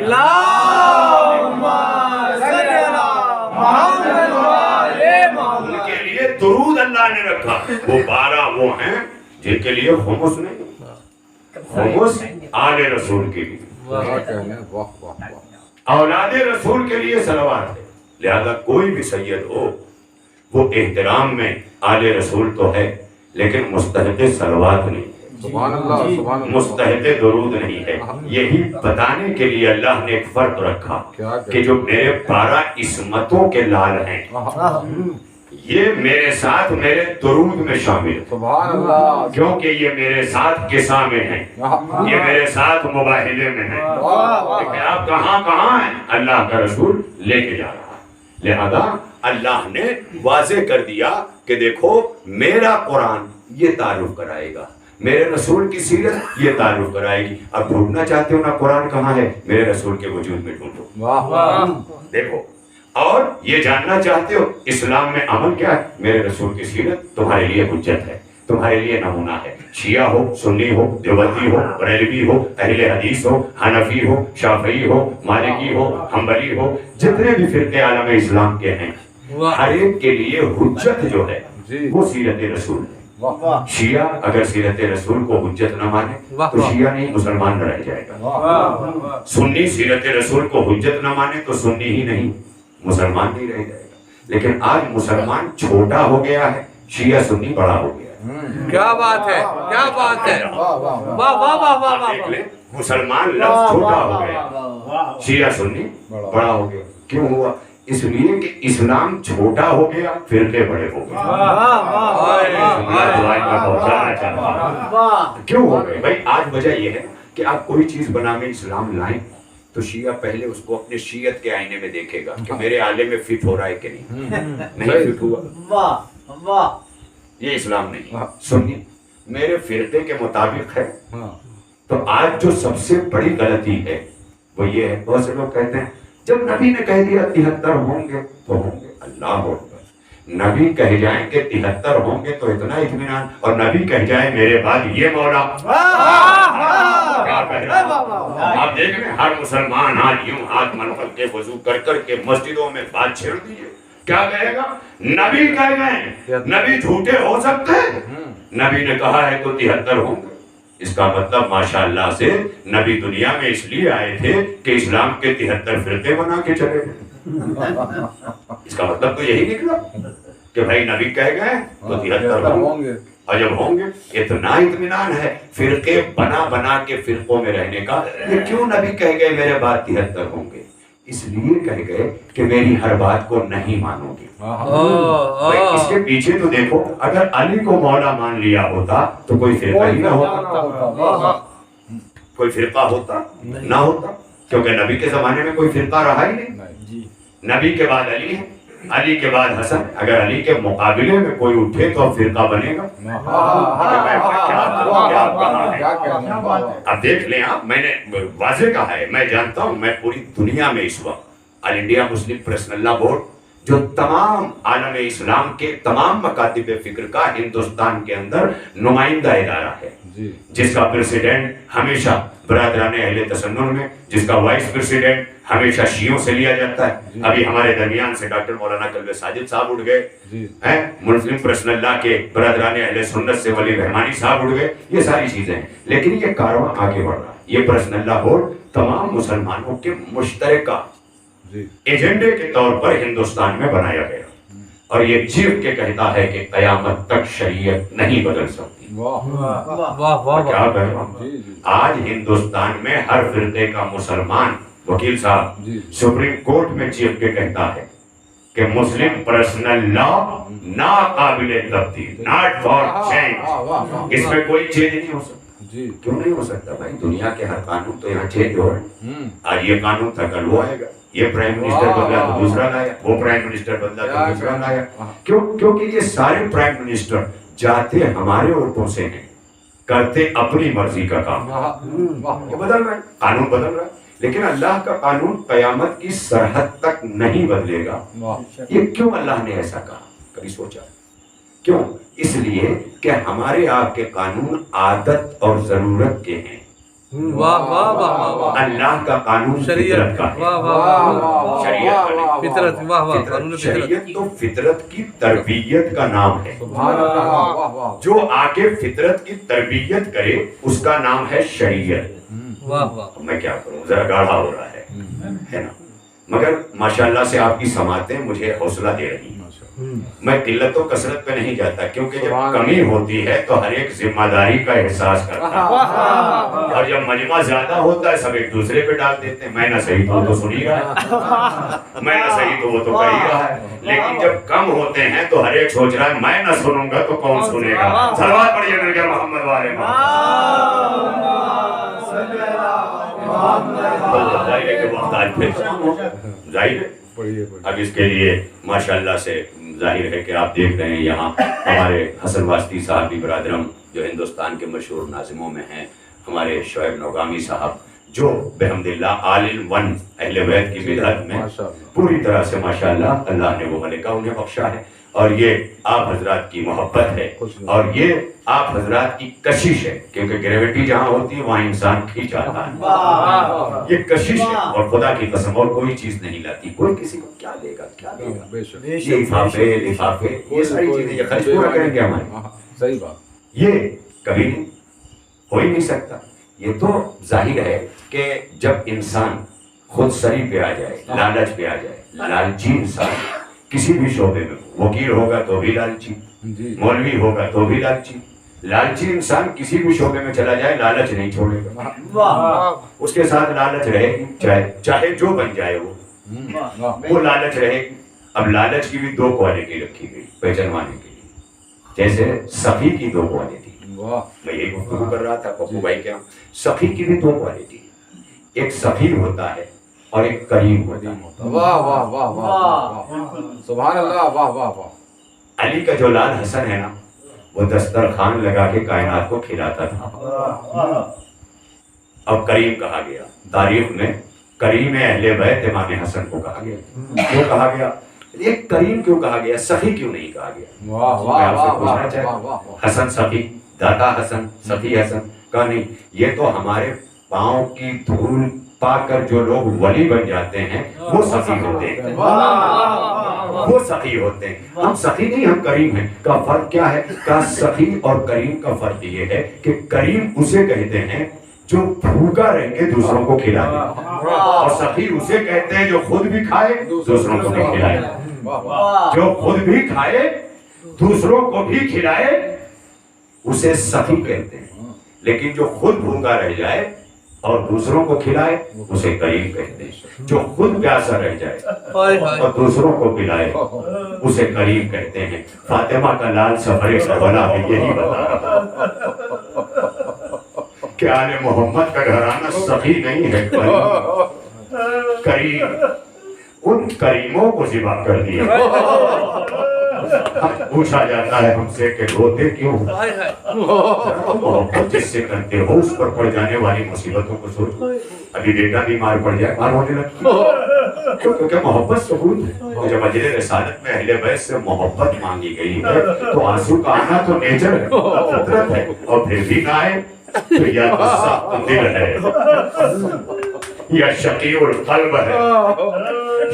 ان کے لیے درود اللہ نے رکھا۔ وہ 12 وہ ہیں جن کے لیے خمس نہیں، خمس آل رسول کے لیے، اولاد رسول کے لیے صلوات ہے۔ لہذا کوئی بھی سید ہو وہ احترام میں آل رسول تو ہے لیکن مستحق صلوات نہیں ہے، مستحق درود نہیں ہے۔ یہی بتانے کے لیے اللہ نے ایک فرق رکھا کہ جو میرے 12 عصمتوں کے لال ہیں یہ میرے ساتھ میرے درود میں شامل ہے، کیونکہ یہ میرے ساتھ قصہ میں ہیں، یہ میرے ساتھ مباہلے میں ہیں۔ لیکن آپ کہاں ہیں؟ اللہ کا رسول لے کے جا رہا ہے۔ لہذا اللہ نے واضح کر دیا کہ دیکھو میرا قرآن یہ تعارف کرائے گا، میرے رسول کی سیرت یہ تعارف کرائے گی۔ اب ڈھونڈنا چاہتے ہو نا قرآن کہاں ہے؟ میرے رسول کے وجود میں ڈھونڈو، دیکھو۔ اور یہ جاننا چاہتے ہو اسلام میں عمل کیا ہے؟ میرے رسول کی سیرت تمہارے لیے حجت ہے، تمہارے لیے نمونہ ہے۔ شیعہ ہو، سنی ہو، دیوبندی ہو، بریلوی ہو، اہل حدیث ہو، حنفی ہو، شافعی ہو، مالکی ہو، حنبلی ہو، جتنے بھی فرقے عالم اسلام کے ہیں ہر ایک کے لیے حجت جو ہے وہ سیرت رسول ہے۔ شیعہ اگر سیرت رسول کو حجت نہ مانے تو شیعہ نہیں، مسلمان نہ رہ جائے گا۔ سنی سیرت رسول کو حجت نہ مانے تو سنی ہی نہیں، مسلمان نہیں رہ جائے گا۔ لیکن آج مسلمان چھوٹا ہو گیا ہے، شیعہ سنی بڑا ہو گیا ہے۔ کیا بات ہے، کیا بات ہے، واہ واہ واہ واہ واہ آپ دیکھ لیں مسلمان لفظ چھوٹا ہو گیا، شیعہ سنی بڑا ہو گیا. کیوں ہوا؟ اس لیے کہ اسلام چھوٹا ہو گیا، فرقے بڑے ہو گئے. پہنچانا چاہتا ہوں کیوں ہو گئے بھائی. آج وجہ یہ ہے کہ آپ کوئی چیز بنا میں اسلام لائیں تو شیعہ پہلے اس کو اپنے شیعت کے آئینے میں دیکھے گا کہ میرے آلے میں فٹ ہو رہا ہے کہ نہیں فٹ ہوا. یہ اسلام نہیں. سنیے میرے فرقے کے مطابق ہے. تو آج جو سب سے بڑی غلطی ہے وہ یہ ہے، بہت سے لوگ کہتے ہیں جب نبی نے کہہ دیا 73 ہوں گے تو ہوں گے. اللہ اکبر. نبی کہہ جائیں کہ 73 ہوں گے تو اتنا اطمینان، اور نبی کہہ جائیں میرے بعد یہ مولا. آپ دیکھ لیں ہر مسلمان آج یوں ہاتھ منقل کے وضو کر کر کے مسجدوں میں بات چھیڑ دیجیے. کیا کہے گا؟ نبی کہہ گئے. نبی جھوٹے ہو سکتے ہیں؟ نبی نے کہا ہے تو 73 ہوں گے. اس کا مطلب ماشاءاللہ سے نبی دنیا میں اس لیے آئے تھے کہ اسلام کے 73 فرقے بنا کے چلے گئے. اس کا مطلب تو یہی نکلا کہ بھائی نبی کہہ گئے تو 73 ہوں گے. اور جب ہوں گے اتنا اطمینان ہے فرقے بنا بنا کے فرقوں میں رہنے کا. یہ کیوں نبی کہہ گئے میرے بعد 73 ہوں گے؟ اس لیے کہہ گئے کہ میری ہر بات کو نہیں مانو گے. اس کے پیچھے تو دیکھو، اگر علی کو مولا مان لیا ہوتا تو کوئی فرقہ ہی نہ ہوتا. کوئی فرقہ ہوتا نہ ہوتا، کیونکہ نبی کے زمانے میں کوئی فرقہ رہا ہی نہیں. نبی کے بعد علی ہے، علی کے بعد حسن. اگر علی کے مقابلے میں کوئی اٹھے تو فرقہ بنے گا. اب دیکھ لیں آپ، میں نے واضح کہا ہے، میں جانتا ہوں میں پوری دنیا میں اس وقت آل انڈیا مسلم پرسنل لا بورڈ جو تمام عالم اسلام کے تمام مکاتب فکر کا ہندوستان کے اندر نمائندہ ادارہ ہے، جس کا پریسیڈنٹ ہمیشہ برادران اہل تسنن میں، جس کا وائس پریسیڈنٹ ہمیشہ شیعوں سے لیا جاتا ہے. ابھی ہمارے درمیان سے ڈاکٹر مولانا کلب ساجد صاحب اٹھ گئے ہیں، مسلم پرسنل لا کے برادران اہل سنت سے ولی رحمانی صاحب اٹھ گئے. یہ ساری چیزیں ہیں، لیکن یہ کارواں آگے بڑھ رہا ہے. یہ پرسنل لا بورڈ تمام مسلمانوں کے مشترکہ ایجنڈے کے طور پر ہندوستان میں بنایا گیا، اور یہ چیخ کے کہتا ہے کہ قیامت تک شریعت نہیں بدل سکتی. کیا کہیں آج ہندوستان میں ہر فرقے کا مسلمان وکیل صاحب سپریم کورٹ میں چیخ کے کہتا ہے کہ مسلم پرسنل لا ناقابل تبدیل، ناٹ فار چینج. اس میں کوئی چینج نہیں ہو سکتا. کیوں نہیں ہو سکتا بھائی؟ دنیا کے ہر قانون تو یہاں چینج ہو رہے ہیں. آج یہ قانون تھا کل وہ آئے گا، یہ پرائم منسٹر بدلا تو دوسرا لایا، وہ پرائم منسٹر بدلا تو دوسرا لایا. کیونکہ یہ سارے پرائم منسٹر جاتے ہمارے ووٹوں سے ہیں، کرتے اپنی مرضی کا کام. یہ بدل رہا ہے، قانون بدل رہا ہے، لیکن اللہ کا قانون قیامت کی سرحد تک نہیں بدلے گا. یہ کیوں اللہ نے ایسا کہا؟ کبھی سوچا کیوں؟ اس لیے کہ ہمارے آپ کے قانون عادت اور ضرورت کے ہیں. اللہ کا قانون فطرت کا ہے، شریعت تو فطرت کی تربیت کا نام ہے. جو آگے فطرت کی تربیت کرے اس کا نام ہے شریعت. میں کیا کروں، ذرا گاڑھا ہو رہا ہے نا، مگر ماشاءاللہ سے آپ کی سماعتیں مجھے حوصلہ دے رہی ہیں. میں قلت و کثرت پہ نہیں جاتا، کیونکہ جب کمی ہوتی ہے تو ہر ایک ذمہ داری کا احساس کرتا ہے، اور جب مجمع زیادہ ہوتا ہے سب ایک دوسرے پہ ڈال دیتے ہیں. میں نہ صحیح تو وہ تو سن ہی رہا ہے، میں نہ صحیح تو وہ تو کر ہی رہا ہے. لیکن جب کم ہوتے ہیں تو ہر ایک سوچ رہا ہے میں نہ سنوں گا تو کون سنے گا. صلوات پڑھیے میرے محمد والے ظاہر ہے. اب اس کے لیے ماشاءاللہ سے ظاہر ہے کہ آپ دیکھ رہے ہیں یہاں ہمارے حسن واسطی صاحب بھی برادرم جو ہندوستان کے مشہور ناظموں میں ہیں، ہمارے شعیب نوگامی صاحب جو بحمد اللہ آل ان ون اہل بیت کی مدحت میں پوری طرح سے ماشاءاللہ اللہ نے وہ ملکہ انہیں بخشا ہے، اور یہ آپ حضرات کی محبت ہے، اور یہ آپ حضرات کی کشش ہے، کیونکہ گریویٹی جہاں ہوتی ہے وہاں انسان کھینچ آتا ہے. یہ کشش ہے، اور خدا کی قسم اور کوئی چیز نہیں لاتی. کوئی کسی کو کیا دے گا، کیا دے گا، یہ لفافے لفافے یہ ساری چیزیں یہ خرچ پورا کریں گے ہمارے. صحیح بات، یہ کبھی نہیں ہو ہی نہیں سکتا. یہ تو ظاہر ہے کہ جب انسان خود سری پہ آ جائے، لالچ پہ آ جائے، لالچی انسان کسی بھی شعبے میں، وکیل ہوگا تو بھی لالچی، جی مولوی ہوگا تو بھی لالچی. لالچی انسان کسی بھی شعبے میں چلا جائے لالچ نہیں چھوڑے گا. اس کے ساتھ لالچ رہے گی چاہے جو بن جائے وہ لالچ رہے گی. اب لالچ کی بھی 2 کوالٹی رکھی گئی پہچانوانے کے لیے. جیسے سخی کی 2 کوالٹی. میں یہ گفتگو کر رہا تھا پپو بھائی کے. سخی کی بھی 2 کوالٹی. ایک سخی ہوتا ہے اور ایک کریم ہوتا ہے. واہ واہ واہ واہ سبحان اللہ. واہ واہ واہ. علی کا جو لال حسن ہے نا وہ دسترخوان لگا کے کائنات کو کھلاتا تھا. اب کریم کہا گیا تاریخ میں. کریم اہل بیت امام حسن کو کہا گیا. کیوں کہا گیا؟ یہ کریم کیوں کہا گیا؟ سخی کیوں نہیں کہا گیا؟ واہ میں آپ سے واہ پوچھنا واہ چاہتا واہ ہوں واہ. حسن سخی داتا حسن سخی حسن کہا نہیں. یہ تو ہمارے پاؤں کی دھول پا کر جو لوگ ولی بن جاتے ہیں وہ سخی ہوتے ہیں. وہ سخی ہوتے ہیں. ہم سخی نہیں ہم کریم ہیں. کا فرق کیا ہے؟ کا سخی اور کریم کا فرق یہ ہے کہ کریم اسے کہتے ہیں جو بھوکا رہ کے دوسروں کو کھلا دے اور سخی اسے کہتے ہیں جو خود بھی کھائے دوسروں کو بھی کھلائے. جو خود بھی کھائے دوسروں کو بھی کھلائے اسے سخی کہتے ہیں. لیکن جو خود بھوکا رہ جائے اور دوسروں کو کھلائے اسے کریم کہتے ہیں. جو خود پیاسا رہ جائے اور دوسروں کو پلائے اسے کریم کہتے ہیں. فاطمہ کا لال سفر کربلا میں یہی بتا رہا کہ آل محمد کا گھرانہ سخی نہیں ہے کریم. ان کریموں کو ذبح کر دیا. پوچھا جاتا ہے ہم سے کہ روتے کیوں؟ محبت جس سے کرتے ہو اس پر پڑ جانے والی مصیبتوں کو سوچ. ابھی بیٹا بیمار پڑ جائے مار ہونے لگتی ہے کیونکہ محبت سکون ہے. اور جب اجر رسالت میں اہل بیت سے محبت مانگی گئی ہے تو آنسو کا آنا تو نیچر ہے فطرت ہے. اور پھر بھی نہ آئے تو یا تو سخت دل ہے یا شقی القلب ہے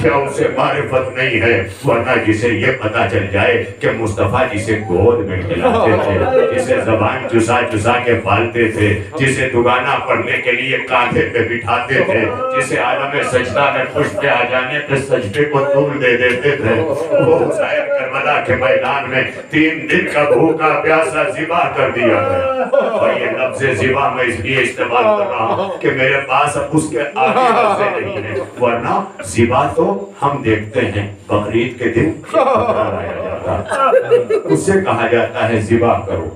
کیا اسے معرفت نہیں ہے. ورنہ جسے یہ پتا چل جائے کہ مصطفیٰ جسے گود میں کھلاتے تھے جسے زبان چسا چسا کے پالتے تھے جسے دگانا پڑھنے کے لیے کاندھے پہ بٹھاتے تھے جسے عالم سجدہ میں خوش پہ آ جانے پہ سجدے کو طول دے دیتے تھے وہ حسین کربلا کے میدان میں 3 دن کا بھوکا پیاسا ذبح کر دیا ہے. اور یہ لفظ ذبح میں اس لیے استعمال کر رہا ہوں کہ میرے پاس اب اس کے آگے لفظیں نہیں ہیں. ورنہ ذبح تو ہم دیکھتے ہیں بقرعید کے دن اسے کہا جاتا ہے ذبح کرو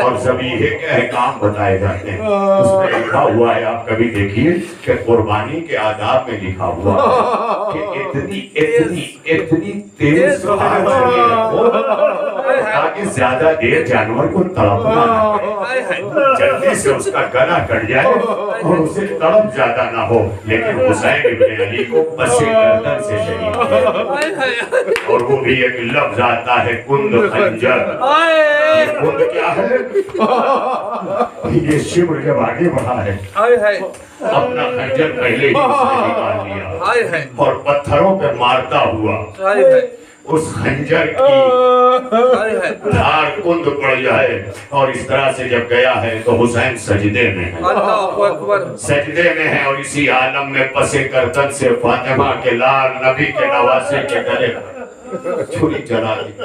اور ذبیحے کے احکام بتائے جاتے ہیں. اس میں لکھا ہوا ہے آپ کبھی دیکھیے کہ قربانی کے آداب میں لکھا ہوا ہے کہ اتنی تیز رکھو تاکہ زیادہ دیر جانور کو تڑپنا نہ پڑے. جلدی سے اس کا گلا کٹ جائے اور اسے تڑپ زیادہ نہ ہو. لیکن حسین ابن علی کو پس گردن سے شہید کیا اور وہ بھی ایک لفظ آتا ہے کند خنجر. یہ کند کیا ہے؟ یہ شبر جب آگے بڑھا ہے اپنا خنجر پہلے ہی اس نے نکال لیا اور پتھروں پہ مارتا ہوا اس خنجر کی دھار کند پڑ جائے. اور اس طرح سے جب گیا ہے تو حسین سجدے میں ہے سجدے میں ہے اور اسی عالم میں پس گردن سے فاطمہ کے لال نبی کے نواسے کے گلے چھری چلا دی.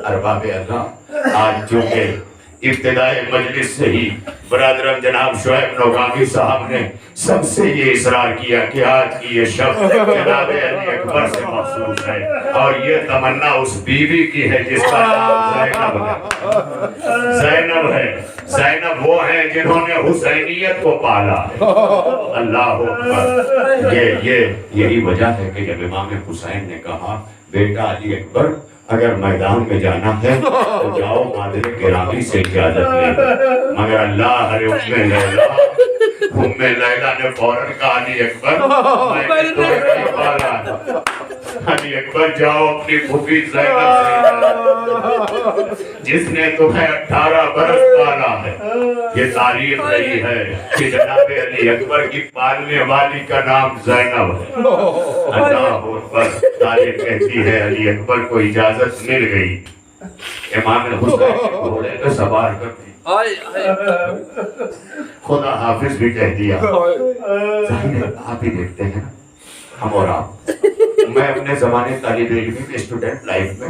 ارباب اللہ آج چونکہ ابتدائی مجلس سے ہی برادرم جناب شعیب نوگامی صاحب نے سب سے یہ اصرار کیا کہ آج کی یہ شب جناب علی اکبر سے مخصوص ہے اور یہ تمنا اس بیوی کی ہے جس کا نام زینب ہے. زینب وہ ہیں جنہوں نے حسینیت کو پالا ہے. اللہ اکبر. یہی وجہ ہے کہ جب امام حسین نے کہا بیٹا علی اکبر اگر میدان میں جانا ہے تو جاؤ مادر گرامی سے اجازت لے. مگر اللہ ارے ام لیلا نے فوراً کہا علی اکبر میں نے تمہیں نہیں پالا. علی اکبر جاؤ اپنی پھوپھی زینب سے جس نے تمہیں 18 برس پالا ہے. یہ تاریخ رہی ہے کہ جناب علی اکبر کی پالنے والی کا نام زینب ہے. اللہ اکبر. تاریخ کہتی ہے علی اکبر کو اجازت مل گئی. امام حسین کے گھوڑے پہ سوار کر دی. خدا حافظ بھی کہہ دیا. آپ ہی دیکھتے ہیں ہم اور آپ. میں اپنے زمانے طالب علمی میں اسٹوڈنٹ لائف میں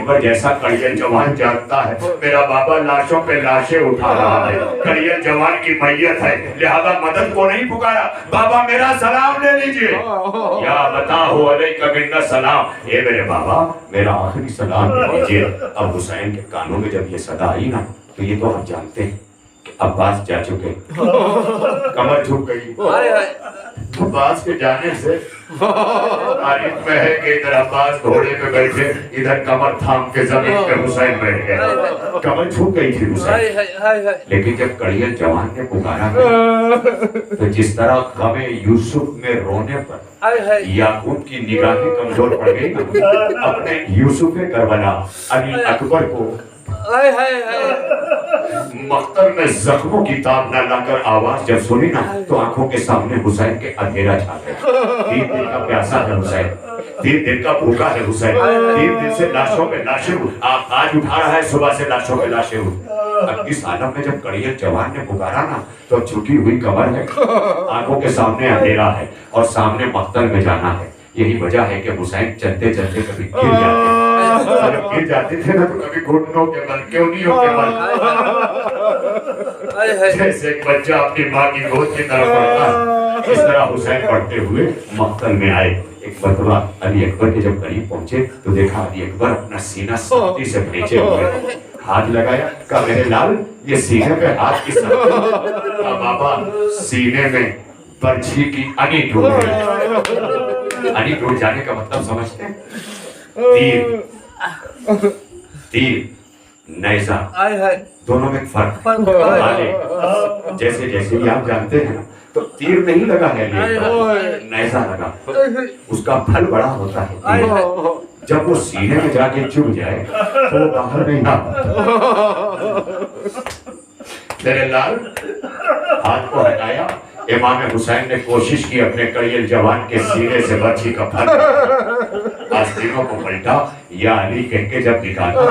اکبر جیسا کڑیل جوان جانتا ہے میرا بابا لاشوں پہ لاشیں اٹھا رہا ہے، کڑیل جوان کی میت ہے، لہذا مدد کو نہیں پکارا، بابا میرا سلام لے لیجئے، یا بتاؤ علیکم منا السلام، اے میرے بابا میرا آخری سلام لے لیجئے۔ اب حسین کے کانوں میں جب یہ صدا آئی نا تو یہ تو ہم جانتے ہیں کہ عباس جا چکے، کمر جھک گئی، عباس کے جانے سے تاریخ میں ہے کہ ادھر عباس گھوڑے پہ بیٹھے، ادھر کمر تھام کے زمین پہ حسین بیٹھ گئے، کمر جھک گئی تھی حسین۔ لیکن جب کڑیل جوان نے پکارا تو جس طرح غم یوسف میں رونے پر یعقوب کی نگاہیں کمزور پڑ گئی نا، اپنے یوسف کربلا علی اکبر کو مقتل میں زخموں کی تاب نہ لا کر آواز جب سنی نا تو آنکھوں کے سامنے حسین کے اندھیرا چھا گیا۔ 3 دن کا پیاسا ہے حسین، 3 دن کا بھوکا ہے حسین، 3 دن سے لاشوں پہ لاشیں آج اٹھا رہا ہے، صبح سے لاشوں پہ لاشیں اب اس عالم میں جب کڑیل جوان نے پکارا نا تو جھکی ہوئی کمر ہے، آنکھوں کے سامنے اندھیرا ہے اور سامنے مقتل میں جانا ہے۔ یہی وجہ ہے کہ حسین چلتے چلتے کبھی گر جاتے ہیں، جب گر جاتے تھے نا تو کبھی گھٹنوں کے بل کیونیوں کے بل، جیسے ایک بچہ اپنی ماں کی گود کی طرف پڑتا ہے، اس طرح حسین پڑھتے ہوئے مقتل میں آئے۔ ایک مرتبہ علی اکبر کے جب قریب پہنچے تو دیکھا علی اکبر اپنا سینہ سختی سے بھیجے ہوئے، ہاتھ لگایا، کہا میرے لال یہ سینے پہ ہاتھ کی سختی، کہا بابا سینے میں برچھی کی انی ٹوٹ گئی۔ انی ٹوٹ جانے کا مطلب سمجھتے ہیں؟ تیر نیزہ دونوں میں فرق ہے۔ جیسے جیسے یہ آپ جانتے ہیں تو تیر نہیں لگا ہے، نیزہ لگا، اس کا پھل بڑا ہوتا ہے، جب وہ سینے میں جا کے چبھ جائے تو وہ باہر نہیں آتا۔ میرے لال ہاتھ کو ہٹایا، امام حسین نے کوشش کی اپنے کڑیل جوان کے سینے سے برچھی کا پھل آستینوں کو پلٹا، یا علی کہہ کے جب نکالا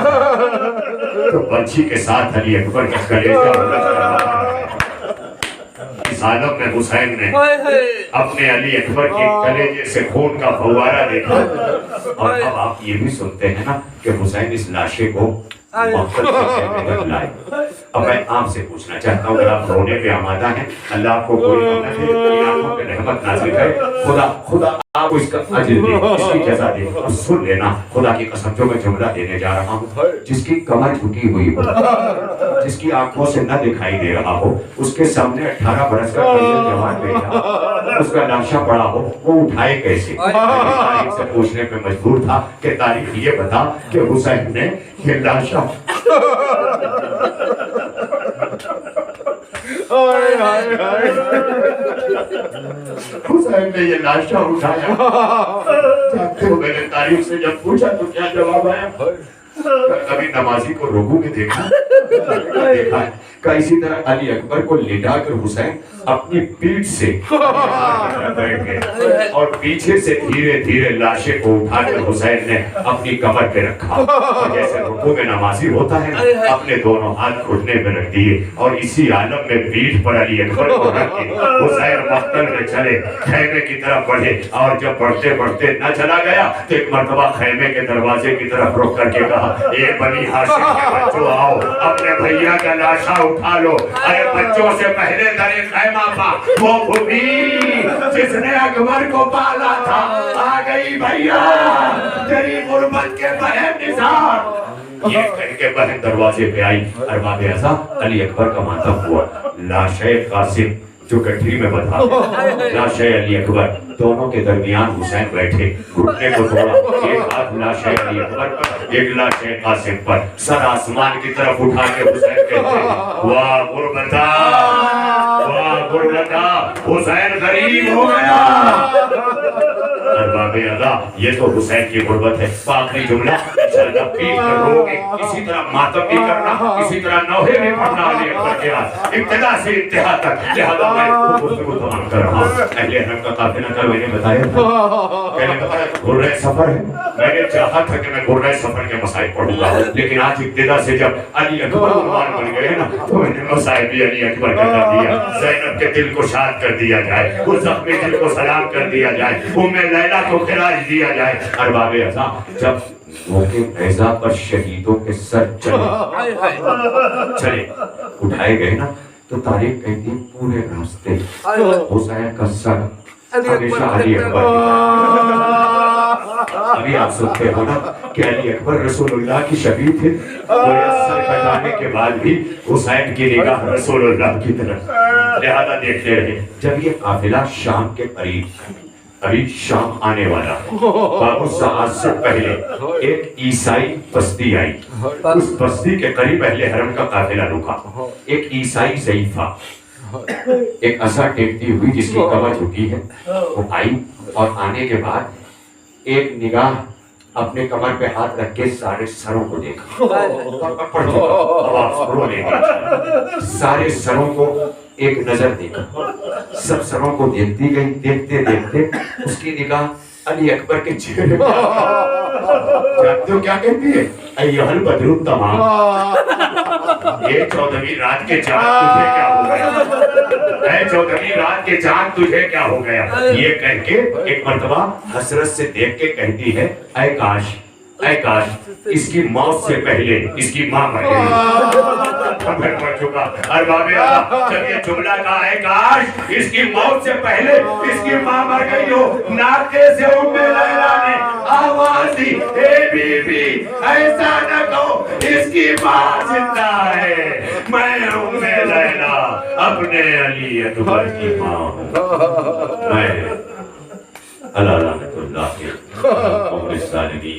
تو برچھی کے ساتھ علی اکبر کے کلیجہ اس عالم میں حسین نے اپنے علی اکبر کے کلیجے سے خون کا فوارہ دیکھا۔ اور اب آپ یہ بھی سنتے ہیں نا کہ حسین اس لاشے کو مقتل سے جب لائے۔ اب میں آپ سے پوچھنا چاہتا ہوں، اگر آپ رونے پہ آمادہ ہیں، اللہ آپ کو کوئی نعمت دے، کوئی آنکھوں پہ رحمت نازل کرے، خدا آپ کو اس کا اجر دے، اس کی جزا دے۔ اب سن لینا، خدا کی قسم جو میں جملہ دینے جا رہا ہوں، جس کی کمر جھکی ہوئی ہو، جس کی آنکھوں سے نہ دکھائی دے رہا ہو، اس کے سامنے 18 برس کا کڑیل جوان بیٹھا، اس کا لاشا پڑا ہو، وہ اٹھائے کیسے؟ تاریخ سے پوچھنے پہ مجبور تھا کہ تاریخ یہ بتا کہ حسین نے یہ لاشا حسین نے یہ لاشا اٹھایا۔ جانتے ہو میں نے تاریخ سے جب پوچھا تو کیا جواب آیا؟ کبھی نمازی کو رکوع میں دیکھا ہے کہ اسی طرح علی اکبر کو لٹا کر حسین اپنی پیٹھ سے بیٹھ گئے اور پیچھے سے دھیرے دھیرے لاشے کو اٹھا کر حسین نے اپنی کمر پہ رکھا، اور جیسے رکوع میں نمازی ہوتا ہے نا، اپنے دونوں ہاتھ گھٹنے میں رکھ دیے اور اسی عالم میں پیٹھ پر علی اکبر کو رکھ کے حسین مقتل میں چلے، خیمے کی طرف بڑھے، اور جب بڑھتے بڑھتے نہ چلا گیا تو ایک مرتبہ خیمے کے دروازے کی طرف رک کر کے کہا، اے بنی ہاشم کے بچوں آؤ، اپنے بھیا کا لاشا اٹھا لو۔ ارے بچوں سے پہلے درے خیمہ پا وہ بھوپی جس نے اکبر کو پالا تھا، آ گئی بھیا تیری غربت کے بہن نثار۔ یہ کہہ کے بہن دروازے پہ آئی، ارباب اعزا علی اکبر کا ماتم ہوا، لاشے قاسم جو گٹھری میں بدھا ہے، لاشے علی اکبر، دونوں کے درمیان حسین بیٹھے، گھٹنے کو توڑا، ایک ہاتھ لاشے علی اکبر پر، ایک لاشے قاسم پر، سر آسمان کی طرف اٹھا کے حسین کہتے ہیں، واہ غربتا، واہ غربتا، حسین غریب ہو گیا۔ ارباب اعزا یہ تو حسین کی غربت ہے۔ آخری جملہ انشاءاللہ پیٹ کر رو گے، اسی طرح ماتم بھی کرنا، اسی طرح نوحے بھی پڑھنا علی اکبر کے ہاتھ، ابتدا سے انتہا تک، لہذا میں گفتگو تمام کر رہا ہوں۔ اہل حرم کا قافلہ کل میں نے بتایا تھا، میں نے بتایا گرہ سفر ہے، میں نے چاہا تھا کہ میں گرہ سفر کے مسائل پڑھوں گا، لیکن آج ابتدا سے جب علی اکبر عنوان بن گئے نا تو میں نے مسائل بھی علی اکبر کا کر دیا۔ زینب کے دل کو شاد کر دیا جائے، اس زخمی دل کو سلام کر دیا جائے، ام لیلہ کو خراج دیا جائے۔ ارباب اعزا جب وہ کے نیزہ پر شہیدوں کے سر چلے اٹھائے گئے نا، تو تاریخ کہتی ہے پورے راستے حسین کا سر ہمیشہ علی اکبر ابھی آپ سنتے ہو نا کہ علی اکبر رسول اللہ کی شبیہ تھے، گویا سر کٹانے کے بعد بھی حسین کی نگاہ رسول اللہ کی طرف، لہذا دیکھتے رہے۔ جب یہ قافلہ شام کے قریب، ابھی شام آنے والا، باب الساعات سے پہلے ایک عیسائی بستی آئی، اس بستی کے قریب اہل حرم کا قافلہ رکا۔ ایک عیسائی ضعیفہ ایک عصا ٹیکتی ہوئی جس کی کمر جھکی ہے، وہ آئی اور آنے کے بعد ایک نگاہ اپنے کمر پہ ہاتھ رکھ کے سارے سروں کو دیکھا، سارے سروں کو ایک نظر دیکھا، سب سروں کو دیکھتی گئی، دیکھتے دیکھتے اس کی نگاہ علی اکبر کے چہرے پہ، جانتے ہو کیا کہتی ہے؟ ایھا البدر التمام، یہ 14ویں رات کے چاند تجھے کیا ہو گیا؟ اے 14ویں رات کے چاند تجھے کیا ہو گیا؟ یہ کہہ کے ایک مرتبہ حسرت سے دیکھ کے کہتی ہے اے کاش اس کی موت سے پہلے اس کی ماں مر گئی۔ مر چکا ارباب اللہ جب یہ جملہ کہا ہے کاش اس کی موت سے پہلے اس کی ماں مر گئی ہو، ناکے سے ام لیلا نے آواز دی اے بی بی ایسا نہ کہو اس کی ماں زندہ ہے، میں ام لیلا اپنے علی اکبر کی ماں ہوں، میں اللہ لعنت اللہ کے عمر الظالمین